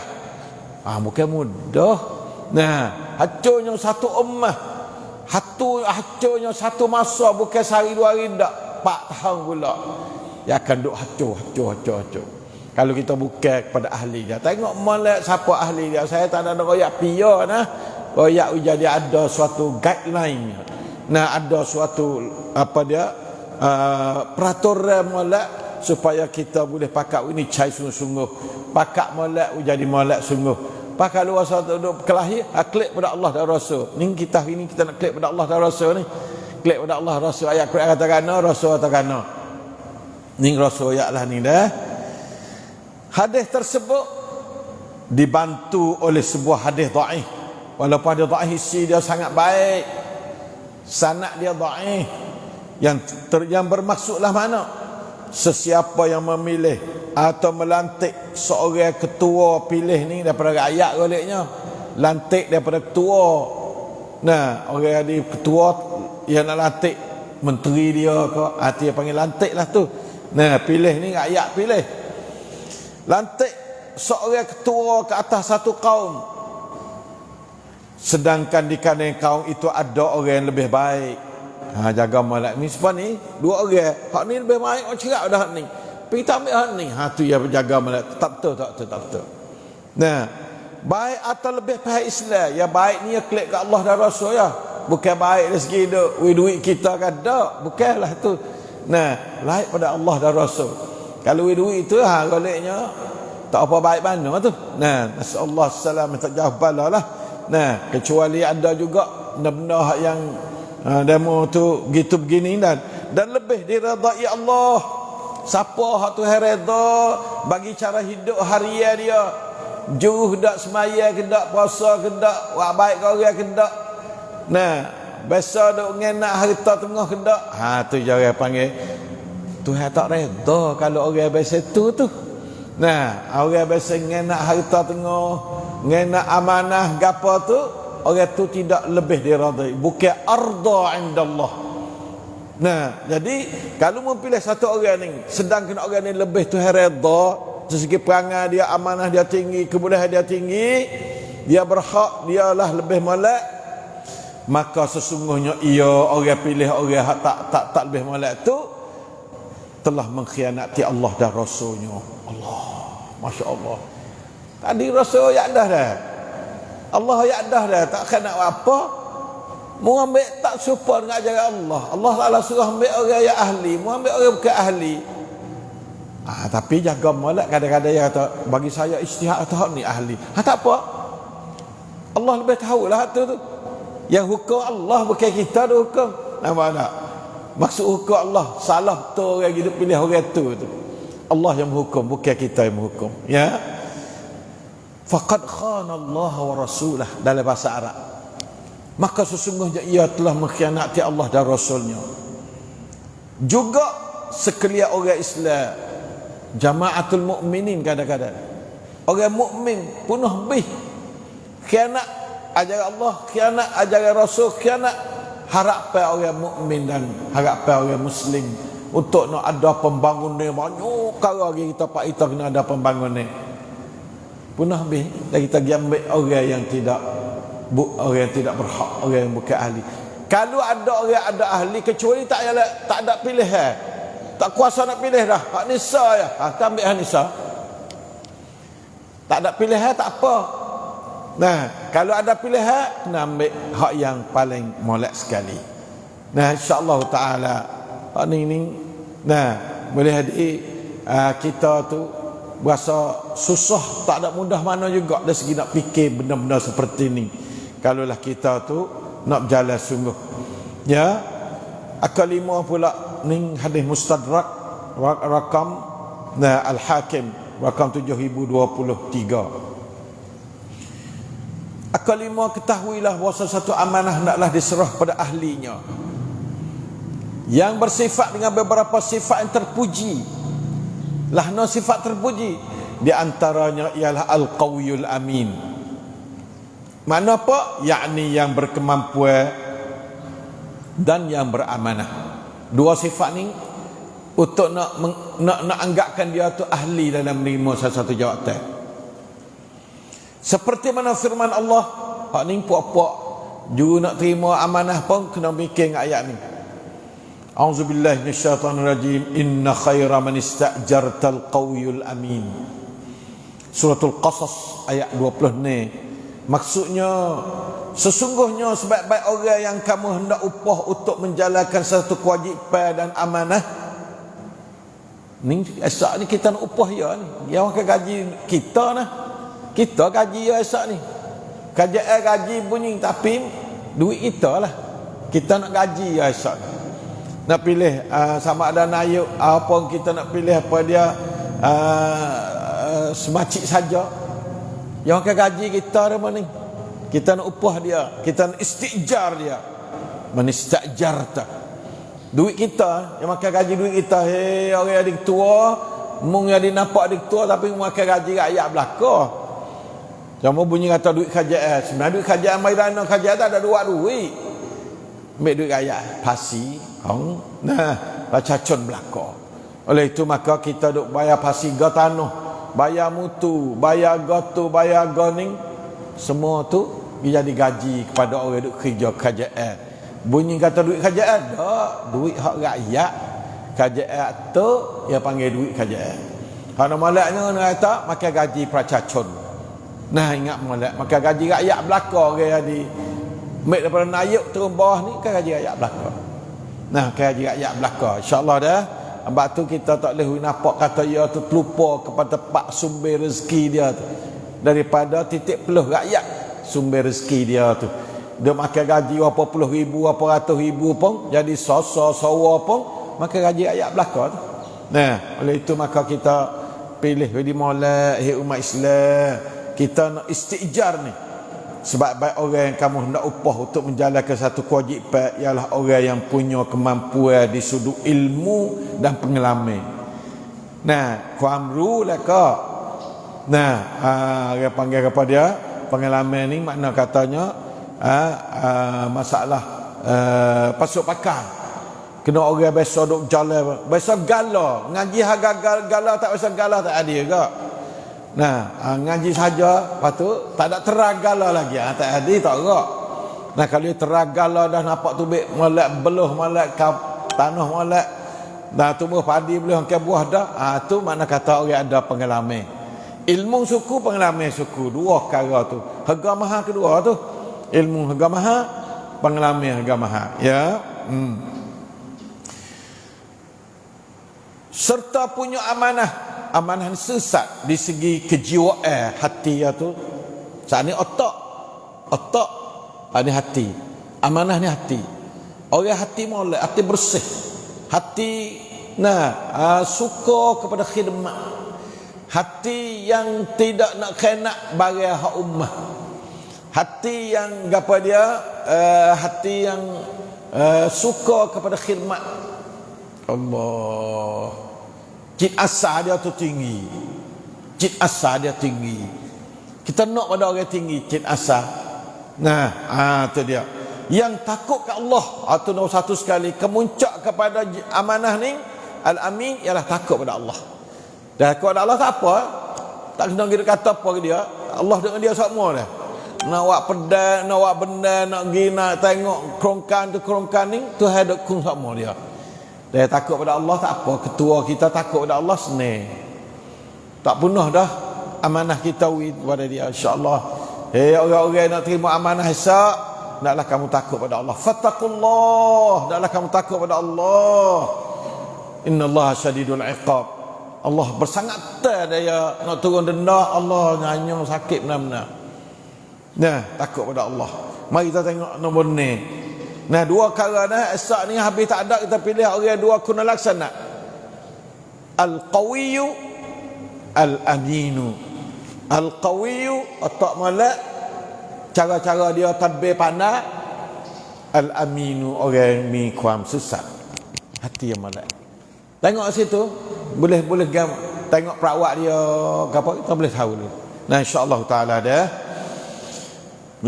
Bukan mudah. Nah, hancurnya satu ummah. Hancurnya satu masa, bukan sehari dua hari tak. 4 tahun pula. Dia akan duk hancur. Kalau kita buka kepada ahli dia. Tengok molek siapa ahli dia. Saya tak ada royak pia nah. Royak jadi ada suatu guideline. Nah, ada suatu peraturan molek supaya kita boleh pakak ini cai sungguh-sungguh. Pakak molek jadi molek sungguh. Pakak luar satu duduk kelahi, klik pada Allah dan Rasul. Ni kita nak klik pada Allah dan Rasul ni. Klik pada Allah Rasul, ayat Quran katakan Rasul katakan. Ni Rasul ayat lah ni dah. Hadis tersebut dibantu oleh sebuah hadis dhaif. Walaupun hadis dhaif isi dia sangat baik. Sanad dia dhaif. Yang bermaksudlah mana? Sesiapa yang memilih atau melantik seorang ketua pilih ni daripada rakyat goleknya, lantik daripada ketua. Nah, orang ada ketua yang nak lantik menteri dia ke, dia panggil lantik lah tu. Nah, pilih ni rakyat pilih. Lantik seorang ketua ke atas satu kaum, sedangkan di kalangan kaum itu ada orang yang lebih baik, jaga molek ni sebab ni dua orang. Hak ni lebih baik orang cerak dah hak ni. Pergi kita ambil hak ni. Tu yang berjaga molek. Tak betul. Nah, baik atau lebih pihak Islam. Ya baik ni ya klik ke Allah dan Rasul ya. Bukan baik dari segi duit kita kan tak. Bukanlah tu. Nah, layak pada Allah dan Rasul. Kalau duit itu goleknya tak apa baik mana tu. Nah, nasallahu salam tak jauh balalah. Nah, kecuali ada juga benda-benda yang demo tu gitu begini dan lebih diredai Allah. Siapa hak tu redha bagi cara hidup harian dia. Juh dak semaya ke dak puasa ke dak buat baik ke orang ke dak. Nah, biasa duk ngenak harta tengah ke dak. Tu jangan panggil Tuhan tak redha kalau orang biasa tu. Nah, orang biasa ngenak harta tengah, ngenak amanah gapo tu, orang tu tidak lebih diradai, bukan arda indallah. Nah, jadi kalau memilih satu orang ni, sedangkan orang ni lebih Tuhan redha, dari segi perangai dia, amanah dia tinggi, kebolehan dia tinggi, dia berhak, dialah lebih molek, maka sesungguhnya ia orang pilih orang tak lebih molek tu telah mengkhianati Allah dan Rasulnya. Allah, Masya Allah. Tadi Rasul ya dah. Allah ya dah. Tak nak apa. Mu ambil tak serupa dengan ajaran Allah. Allah Ta'ala suruh ambil orang yang ahli. Mu ambil orang bukan ahli. Tapi jaga molek kadang-kadang dia kata bagi saya ijtihad atau ni ahli. Tak apa. Allah lebih tahulah tu. Yang hukum Allah bukan kita tu hukum. Nampak tak? Maksud hukum Allah salah tu orang hidup pilih orang tu. Allah yang menghukum, bukan kita yang menghukum. Ya. Faqad khana Allah wa rasulah dalam bahasa Arab. Maka sesungguhnya ia telah mengkhianati Allah dan Rasulnya. Juga sekalian orang Islam, jamaatul mukminin kadang-kadang. Orang mukmin penuh bih khianat ajaran Allah, khianat ajaran Rasul, khianat harapan orang mukmin dan harapan orang muslim untuk nak ada pembangunan banyak kalau kita pak kita kena ada pembangunan punah habis dan kita ambil orang yang tidak berhak, orang yang bukan ahli. Kalau ada orang ada ahli kecuali tak ada pilihan, tak kuasa nak pilih dah hak nisa ya, kita ambil hak nisa, tak ada pilihan tak apa. Nah, kalau ada pilihan kena ambil hak yang paling molek sekali. Nah, insya-Allah taala hak ni nah boleh hadir kita tu berasa susah, tak ada mudah mana juga dari segi nak fikir benda-benda seperti ni. Kalaulah kita tu nak berjalan sungguh. Ya. Akal lima pula ni hadis mustadrak rakam Al-Hakim rakam 7023. Kelima, ketahuilah bahawa satu amanah hendaklah diserah pada ahlinya yang bersifat dengan beberapa sifat yang terpuji. Lahna sifat terpuji di antaranya ialah al-qawiyul amin. Mana apa? Yakni yang berkemampuan dan yang beramanah. Dua sifat ni untuk nak anggapkan dia tu ahli dalam menerima satu jawatan. Seperti mana firman Allah, hak ni puak-puak juga nak terima amanah pun kena mikir dengan ayat ni. A'udzubillahi minasyaitonirrajim. Inna khaira man istajartal qawiyul amin. Suratul Qasas ayat 20 ni. Maksudnya sesungguhnya sebaik-baik orang yang kamu hendak upah untuk menjalankan satu kewajipan dan amanah. Ni esok ni kita nak upah ya ni. Yang akan gaji kita nah. Kita gaji ya esok ni. Kerajaan gaji bunyi tapi duit kita lah. Kita nak gaji ya esok ni. Nak pilih sama ada nayuk apa kita nak pilih apa dia semacik saja. Yang akan gaji kita apa ni? Kita nak upah dia, kita nak istijar dia. Manistajarta. Duit kita yang makan gaji duit kita. Hei orang adik tua, mung yang dinampak adik tua tapi makan gaji rakyat belaka. Cuma bunyi kata duit kerajaan. Sebenarnya duit kerajaan Maidana kerajaan tak ada duit. Ambil duit rakyat pasi, nah, cacon belaka. Oleh itu maka kita duk bayar pasi ga tanah, bayar mutu, bayar gotu, bayar goning, semua tu jadi gaji kepada orang duk kerja kerajaan. Bunyi kata duit kerajaan, tak, duit hak rakyat. Kerajaan tu yang panggil duit kerajaan. Kalau moleknya nak kata makan gaji pracacun. Nah, ingat molek makan gaji rakyat belaka orang jadi. Mek daripada naik turun bawah ni kan gaji rakyat belaka. Nah, kan gaji rakyat belaka. Insya-Allah dah. Sebab tu kita tak boleh nampak kata dia tu terlupa kepada pak sumber rezeki dia tu. Daripada titik peluh rakyat sumber rezeki dia tu. Dia makan gaji berapa puluh ribu, berapa ratus ribu pun, jadi sawa pun makan gaji rakyat belaka tu. Nah, oleh itu maka kita pilih jadi molek umat Islam. Kita nak istijar ni. Sebab baik orang yang kamu hendak upah untuk menjalankan satu kewajipan ialah orang yang punya kemampuan di sudut ilmu dan pengalaman. Nah, kuamru laka. Nah, dia panggil kepada dia pengalaman ni makna katanya masalah pasuk pakai. Kena orang biasa duk jalan, biasa gala, ngaji harga gala tak biasa gala tak ada ke? Nah, ngaji saja, lepas tu tak ada teragala lagi, tak ada tak gerak. Nah, kalau dia teragala dah nampak tubik molek beluh molek tanah molek, dah tumbuh padi boleh angkat buah dah, tu makna kata orang ada pengalaman. Ilmu suku, pengalaman suku, dua perkara tu. Harga mahal kedua tu. Ilmu harga mahal, pengalaman harga mahal. Ya. Serta punya amanah sesat di segi kejiwaan hati tu. Saat ni otak ini hati. Amanah ni hati. Orang hati molek, hati bersih, hati suka kepada khidmat, hati yang tidak nak kena bagi hak ummah, hati yang apa dia, hati yang suka kepada khidmat Allah. Cit asa dia tu tinggi. Cit asa dia tinggi. Kita nak pada orang tinggi cit asa. Nah, tu dia. Yang takut ke Allah, itu nombor satu sekali. Kemuncak kepada amanah ni, al-amin, ialah takut pada Allah. Dan takut pada Allah tak apa. Tak kena kita kata apa ke dia. Allah dengan dia semua dah. Nak buat pedang, nak buat benda, nak pergi, nak tengok kerongkan ni, Tuhan ada kung semua dia. Dia takut pada Allah tak apa. Ketua kita takut pada Allah senang. Tak punah dah amanah kita kepada dia, insya-Allah. Orang-orang nak terima amanah hisab, hendaklah kamu takut pada Allah. Fattaqullah, hendaklah kamu takut pada Allah. Innallaha syadidul iqab. Allah bersangat dia nak turun denda, Allah nyanyong sakit benar-benar. Nah, takut pada Allah. Mari kita tengok nombor ni. Nah, dua perkara dah esok ni habis tak ada, kita pilih orang dua guna laksana. Al-qawiyyu al-aminu. Al-qawiyyu otak molek, cara-cara dia tadbir pandai. Al-aminu orang yang kuam sesat, hati yang molek. Tengok situ, boleh tengok perawat dia apa, kita boleh tahu dulu. Nah, insya-Allah taala dah.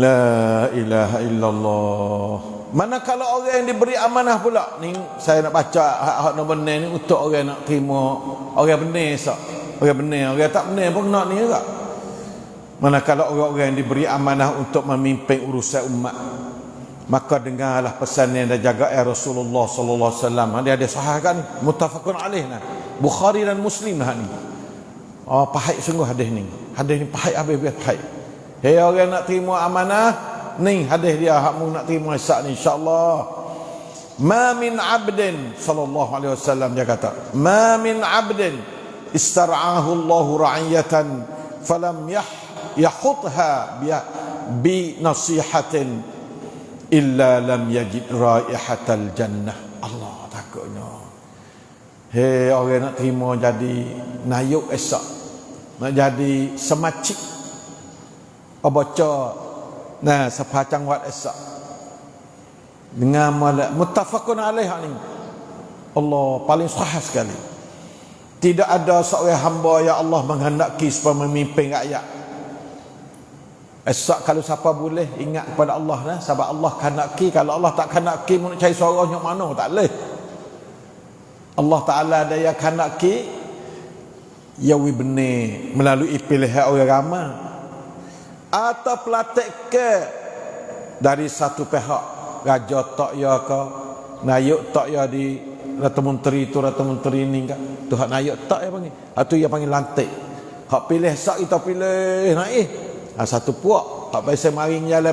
La ilaha illallah. Manakala orang yang diberi amanah pula ni, saya nak baca hak nombor ni untuk orang nak terima, orang benar sak. Orang benar, orang tak benar pun nak ni juga. Manakala orang-orang yang diberi amanah untuk memimpin urusan umat, maka dengarlah pesan yang dijaga Rasulullah sallallahu alaihi wasallam. Dia ada sahih kan, muttafaqun alaih nah. Bukhari dan Muslim nah ni. Oh, pahit sungguh hadis ni. Hadis ni pahit habis pahit. Hei orang nak terima amanah, ni hadis dia hakmu nak terima hisab ni insya-Allah. Ma min 'abdin sallallahu alaihi wasallam dia kata, ma min 'abdin istar'ahu Allahu ra'iyatan falam yahutha bi nasihatin illa lam yajid raihatal jannah. Allah takutnya. Hei orang nak terima jadi nayuk esok, nak jadi semacik baca sepacang wat esok dengan muttafaqun alaih ni. Allah paling sahih sekali. Tidak ada seorang hamba yang Allah menghendaki supaya memimpin rakyat. Esok kalau siapa boleh ingat kepada Allah nah, sebab Allah khandaki. Kalau Allah tak khandaki nak cari suara yang mana tak boleh. Allah Taala ada yang khandaki ya benar melalui pilihan orang ramai atau pelatih ke dari satu pihak raja tak ya ke, nayuk tak ya di Rata Menteri tu, Rata Menteri ni kan. Tu hak nayuk tak ya panggil. Hak tu dia panggil lantik. Hak pilih sak kita pilih naik. Satu puak. Hak biasa maring jalan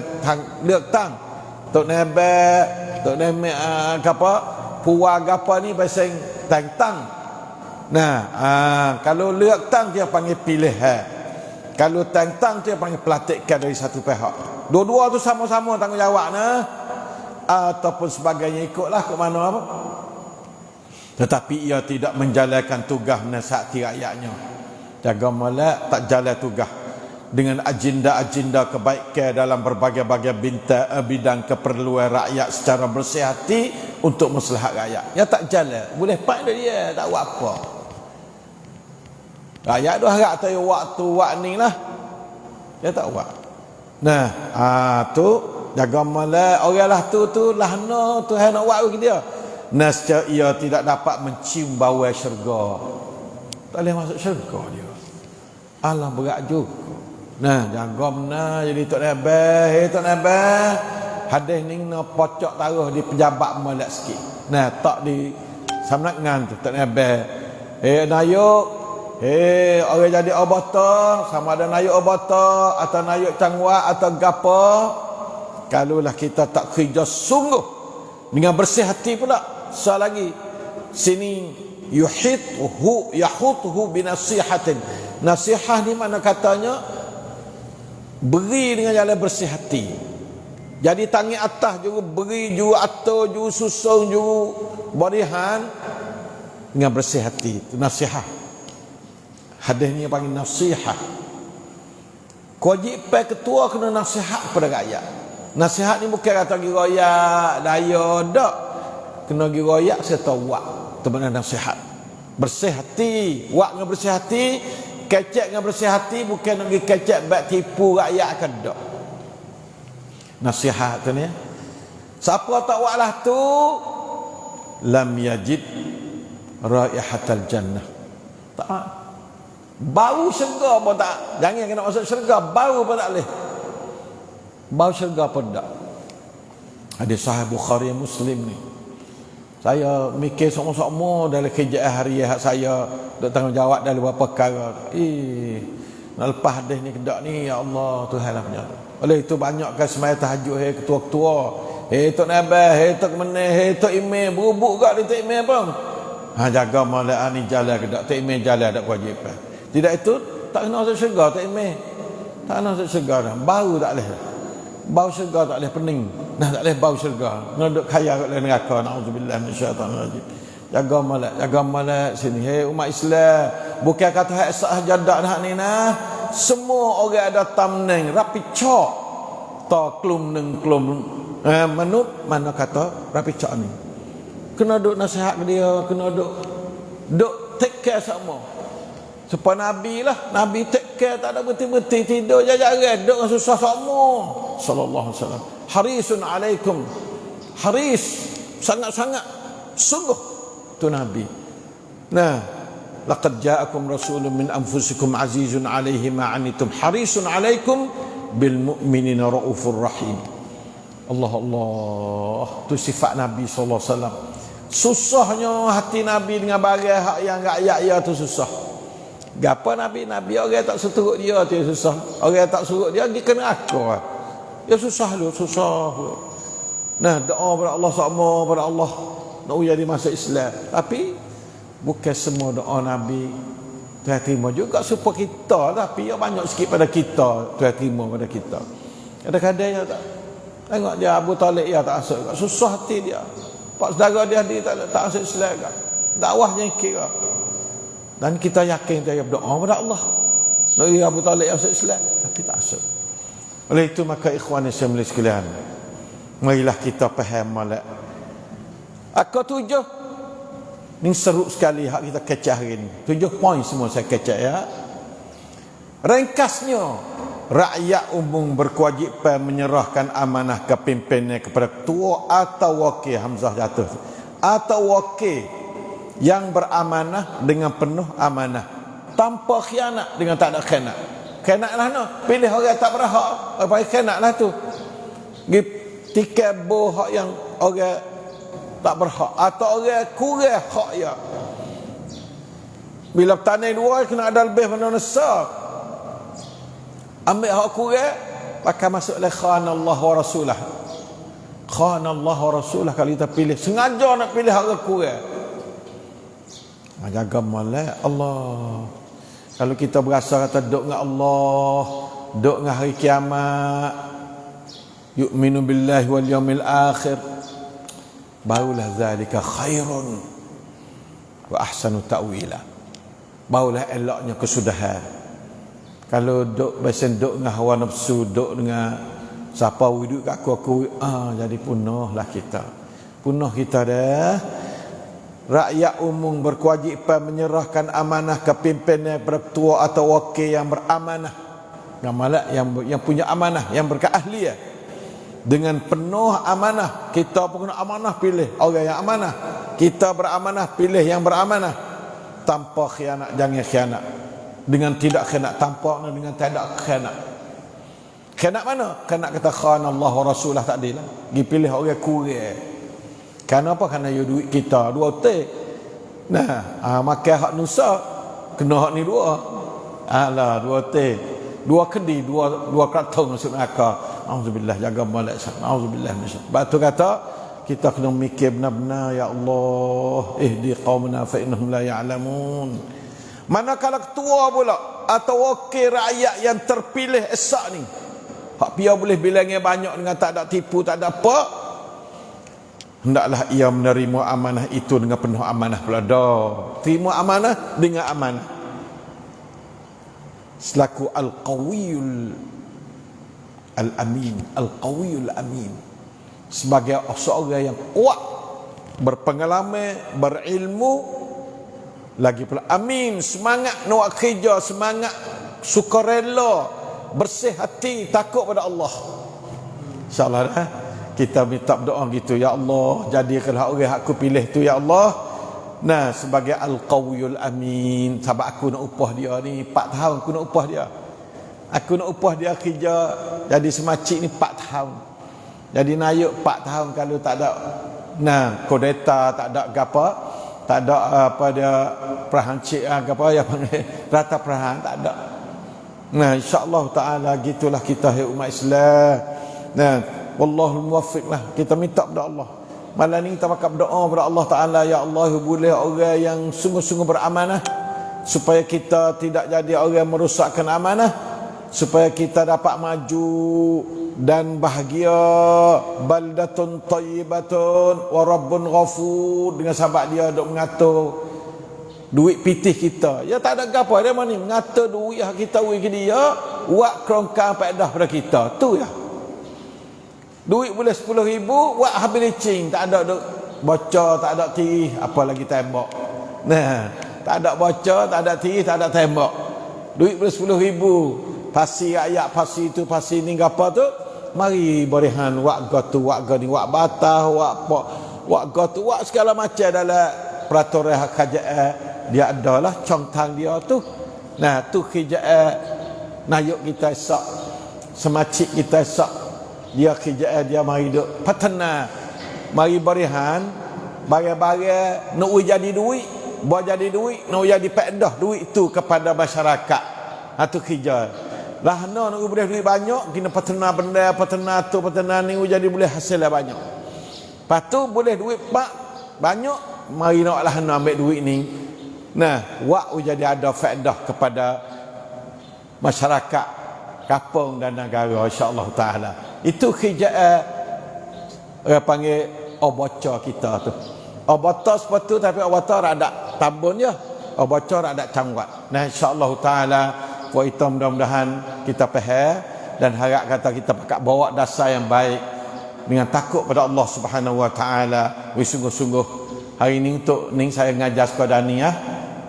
ลือกตั้ง Tok Nebek, Tok Nebek apa? Puwa apa ni biasa tang. Nah, kalau ลือกตั้งdia panggil pilih. Kalau tang dia panggil pelantikan dari satu pihak. Dua-dua tu sama-sama tanggungjawab nah. Ataupun sebagainya ikutlah ke mana apa. Tetapi ia tidak menjalankan tugas menasihati rakyatnya. Jaga molek tak jalan tugas dengan agenda-agenda kebaikan dalam berbagai-bagai bidang keperluan rakyat secara bersih hati untuk maslahat rakyat. Ya tak jalan, boleh pak dia tak buat apa. Rakyat tu harap tahu waktu ni lah. Dia tak buat. Nah, tu jaga molek orang lah tu lahna Tuhan nak buat bagi dia. Nescaya ia tidak dapat mencium bau syurga. Tak boleh masuk syurga dia. Allah berat juga. Nah, jaga benar jadi Tok Nebeh, Tok Nebeh. Hadis ni nak pocok taruh di pejabat molek sikit. Nah, tak di samnangan tu Tok Nebeh. Nayuk, orang jadi obata, sama ada nayuk obata atau nayuk cangwa atau gapo. Kalaulah kita tak kerja sungguh dengan bersih hati pula. Soal lagi sini yahuthu binasihatin. Nasihat ni mana katanya beri dengan jalan bersih hati. Jadi tangi atas juga beri juga atur juga susung juga barihan dengan bersih hati. Itu nasihat. Hadis ni panggil nasihat. Kewajipan ketua kena nasihat kepada rakyat. Nasihat ni bukan kata pergi royak daya dak. Kena pergi royak serta wak. Itu makna nasihat. Bersih hati, wak dengan bersih hati, kecek dengan bersih hati, bukan nak pergi kecek bak tipu rakyat ke dak. Nasihat tu ni. Siapa tak waklah tu lam yajid raihatal jannah. Tak bau syurga pun tak. Jangan kena masuk syurga, bau pun tak boleh. Bau syurga pun tak. Hadis sahih Bukhari Muslim ni. Saya mikir sama-sama dalam kerjaan harian saya duk tanggungjawab dalam beberapa perkara. Nak lepas hadis ni kedak ni ya Allah Tuhan lah punya. Oleh itu banyakkan sembahyang tahajud ketua-ketua. Tok Nebeh, Tok Meneh, Tok Imam berubuk gak di Tok Imam pun. Jaga malam ni jalan kedak Tok Imam jalan dak kewajipan. Tidak itu tak kena masuk syurga Tok Imam. Tak kena masuk syurga dah. Bau tak boleh. Bau syurga tak boleh pening. Dah tak boleh bau syurga. Ngeduk kaya kat dalam neraka. Nauzubillah minasyaitanir rajim. Jaga malak sini. Umat Islam, bukan kata hak sah jadak dah ni nah. Semua orang ada tamneng rapi cok. Ta klum neng klum menut mana kata rapi cok ni. Kena duk nasihat ke dia, kena duk take care sama. Supaya Nabi lah, Nabi take care tak ada berhenti-berhenti tidur jajaran, duk dengan susah semua. Sallallahu alaihi wasallam. Harisun alaikum. Haris sangat-sangat sungguh tu Nabi. Nah, laqad ja'akum rasulun min anfusikum azizun alaihi ma anitum harisun alaikum bil mu'minina raufur rahim. Allah tu sifat Nabi sallallahu alaihi wasallam. Susahnya hati Nabi dengan barang hak yang rakyat tu susah. Gapo Nabi orang tak seturut dia tu susah. Orang tak surut dia kena akal. Ya susah lu, susah. Nah, doa pada Allah sama pada Allah nak jadi masuk Islam. Tapi bukan semua doa Nabi Tuhan terima juga supaya kita, tapi ya banyak sikit pada kita Tuhan terima pada kita. Kadang-kadang ya tak. Tengok dia Abu Talib ya tak masuk. Susah hati dia. Pak saudara dia tak masuk Islam kan. Dakwahnya kira. Dan kita yakin dia berdoa pada Allah. Nak Abu Talib masuk Islam tapi tak masuk. Oleh itu maka ikhwan Islam sekalian, marilah kita faham malak. Aku 7 ni seru sekali hak kita kecah hari ni. 7 poin semua saya kecah ya. Ringkasnya, rakyat umum berkewajipan menyerahkan amanah kepimpinan kepada ketua atau wakil. Hamzah jatuh. Atau wakil yang beramanah dengan penuh amanah, tanpa khianat dengan tak ada khianat. Khianat lah no. Pilih orang tak berhak, apa khianat lah tu. tikai hak yang orang tak berhak atau orang kurang hak ya. Bila tanah dua kena ada lebih mana besar. Ambil hak kurang, maka masuklah khana Allah wa rasulah. Khana Allah wa rasulah kalau kita pilih sengaja nak pilih hak kurang. Jaga molek Allah. Kalau kita berasa kata duk dengan Allah, duk dengan hari kiamat, yu'minu billahi wal yawmil akhir, barulah zalika khairun wa ahsanu ta'wila. Barulah eloknya kesudahan. Kalau duk besen duk dengan hawa nafsu, duk dengan siapa wuduk kat aku, jadi punahlah kita. Punah kita dah. Rakyat umum berkewajipan menyerahkan amanah ke pimpinan ketua atau wakil yang beramanah, yang punya amanah, yang berkeahlian. Dengan penuh amanah, kita pun kena amanah pilih orang yang amanah. Kita beramanah pilih yang beramanah. Tanpa khianat, jangan khianat. Dengan tidak khianat, tanpa dengan tidak khianat. Khianat mana? Khianat kata khana Allah wa rasulah tadi lah. Pergi pilih orang kurang. Kenapa? Kerana you duit kita dua otak. Nah, makan hak nusa kena hak ni dua. Alah dua otak. Dua kendi, dua keratung masuk neraka. Auzubillah, jaga malak. Auzubillah minasyaitan. Batu kata kita kena mikir benar-benar, ya Allah, ihdi qaumana fa innahum la ya'lamun. Manakala ketua pula atau wakil rakyat yang terpilih esak ni, hak dia boleh bilangnya banyak dengan tak ada tipu, tak ada apa, hendaklah ia menerima amanah itu dengan penuh amanah pula dah. Terima amanah dengan amanah. Selaku al-qawiyul al-amin, al-qawiyul amin, sebagai seorang yang kuat, berpengalaman, berilmu, lagi pula amin, semangat nak kerja, semangat sukarela, bersih hati, takut pada Allah. InsyaAllah dah kita minta doa gitu, ya Allah, jadikanlah orang aku pilih tu, ya Allah. Nah, sebagai al-qawiyul amin, sebab aku nak upah dia ni 4 tahun, aku nak upah dia. Aku nak upah dia kerja jadi semacik ni 4 tahun. Jadi nayuk 4 tahun kalau tak ada kodeta, tak ada apa, tak ada apa dia perahancik apa ya panggil rata perahan, tak ada. Nah, insya-Allah taala gitulah kita umat Islam. Nah, wallahul muwaffiq lah. Kita minta kepada Allah. Malam ni kita bakal berdoa kepada Allah Ta'ala, ya Allah, boleh orang yang sungguh-sungguh beramanah, supaya kita tidak jadi orang yang merosakkan amanah, supaya kita dapat maju dan bahagia. Baldatun tayyibatun wa rabbun ghafur. Dengan sahabat dia duk mengatur duit pitih kita. Ya tak ada apa dia mana mengatur duit yang kita bagi dia, buat kerongkang faedah pada kita. Tu ya. Duit boleh 10,000, buat habis licin, tak ada bocor, tak ada tirih, apa lagi tembak. Nah, tak ada bocor, tak ada tirih, tak ada tembak. Duit boleh 10,000, pasi rakyat, pasi itu, pasi ni apa tu? Mari berihan wak gotu, wak gani, wak batah, wak gotu, wak segala macam dalam peraturan kerajaan dia adalah congtang dia tu. Nah, tu kerjaan nayuk kita esak, semacik kita esak. Dia kerjaan dia mari duk patena, mari berihan barang-barang nak jadi duit, buat jadi duit, nak jadi faedah duit itu kepada masyarakat. Itu kerja. Lah nak boleh duit banyak, kena patena benda, patena tu, patena ni jadi boleh hasil banyak. Lepas tu boleh duit banyak, mari nak lah ambil duit ni. Nah, wak jadi ada faedah kepada masyarakat kampung dan negara, insya-Allah taala. Itu kerjaan orang panggil obocor kita tu. Obocor sepatu tapi obocor ada tambunnya, obocor ada cangwat. Nah, insya-Allah taala kita mudah-mudahan kita faham dan harap kata kita pakai bawa dasar yang baik dengan takut pada Allah Subhanahu wa taala. Sungguh-sungguh hari ni untuk ni saya ngajar sekadar ni ya,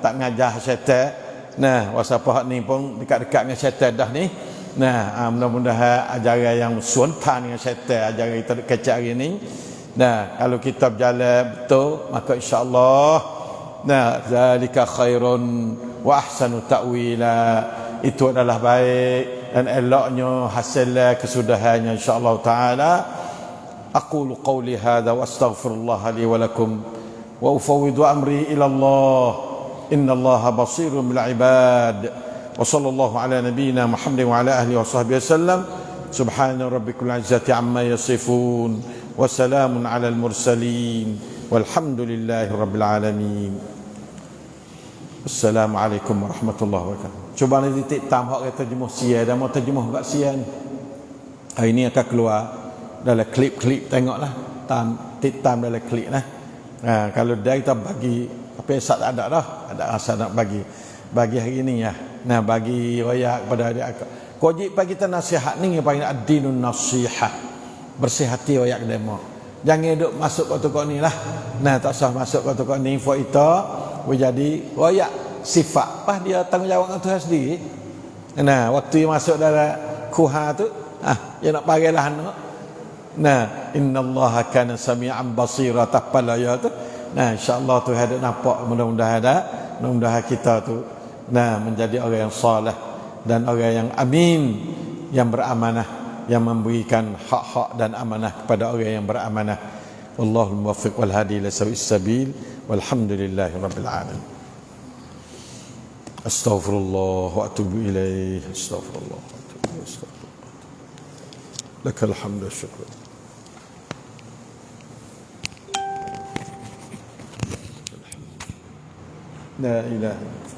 tak ngajar syaitan. Nah, wasapa ni pun dekat-dekat dengan syaitan dah ni. Nah, mudah-mudahan ajaran yang suntan dengan syaitan, ajaran kita kecil hari ni. Nah, kalau kita berjalan betul, maka insya-Allah zalika khairun wa ahsanu ta'wila. Itu adalah baik dan eloknya hasil kesudahannya insya-Allah taala. aqulu qawli hadha wa astaghfirullah li wa lakum wa ufawwidu amri ila Allah innallaha basirun bil ibad wa sallallahu ala nabiyyina Muhammadin wa ala ahlihi wa sahbihi wasallam subhana rabbikal izzati amma yasifun wa salamun ala al mursalin walhamdulillahi rabbil alamin. Assalamualaikum warahmatullahi wabarakatuh. Cuba nanti titik tam hak kata terjemuh sia dan mau terjemuh kat sia ni. Hari ni akan keluar dalam klip-klip, tengoklah titik tam dalam klip lah. Kalau dia kita bagi apa esat tak ada dah, ada rasa nak bagi hari ni ya. Nah, bagi royak kepada dia. Kojik pagi kita nasihat ni yang paling ad-dinun nasihah. Bersih hati royak demo. Jangan duk masuk kat tukar ni lah. Nah, tak usah masuk kat tukar ni info itu jadi royak sifat. Pas dia tanggungjawab dengan Tuhan sendiri. Nah, waktu yang masuk dalam kuha tu, dia nak parilah anak. Nah, innallaha kana sami'an basira tapal ayat tu. Nah, insya-Allah tu ada nampak, mudah-mudahan kita tu menjadi orang yang saleh dan orang yang amin, yang beramanah, yang memberikan hak-hak dan amanah kepada orang yang beramanah. Wallahul muwaffiq wal hadi ila sawa'is sabil walhamdulillahi rabbil alamin. Astaghfirullah wa atubu ilaih. Astaghfirullah wa atubu ilaih. Lakal hamdu wa syukru. La ilaha illallah.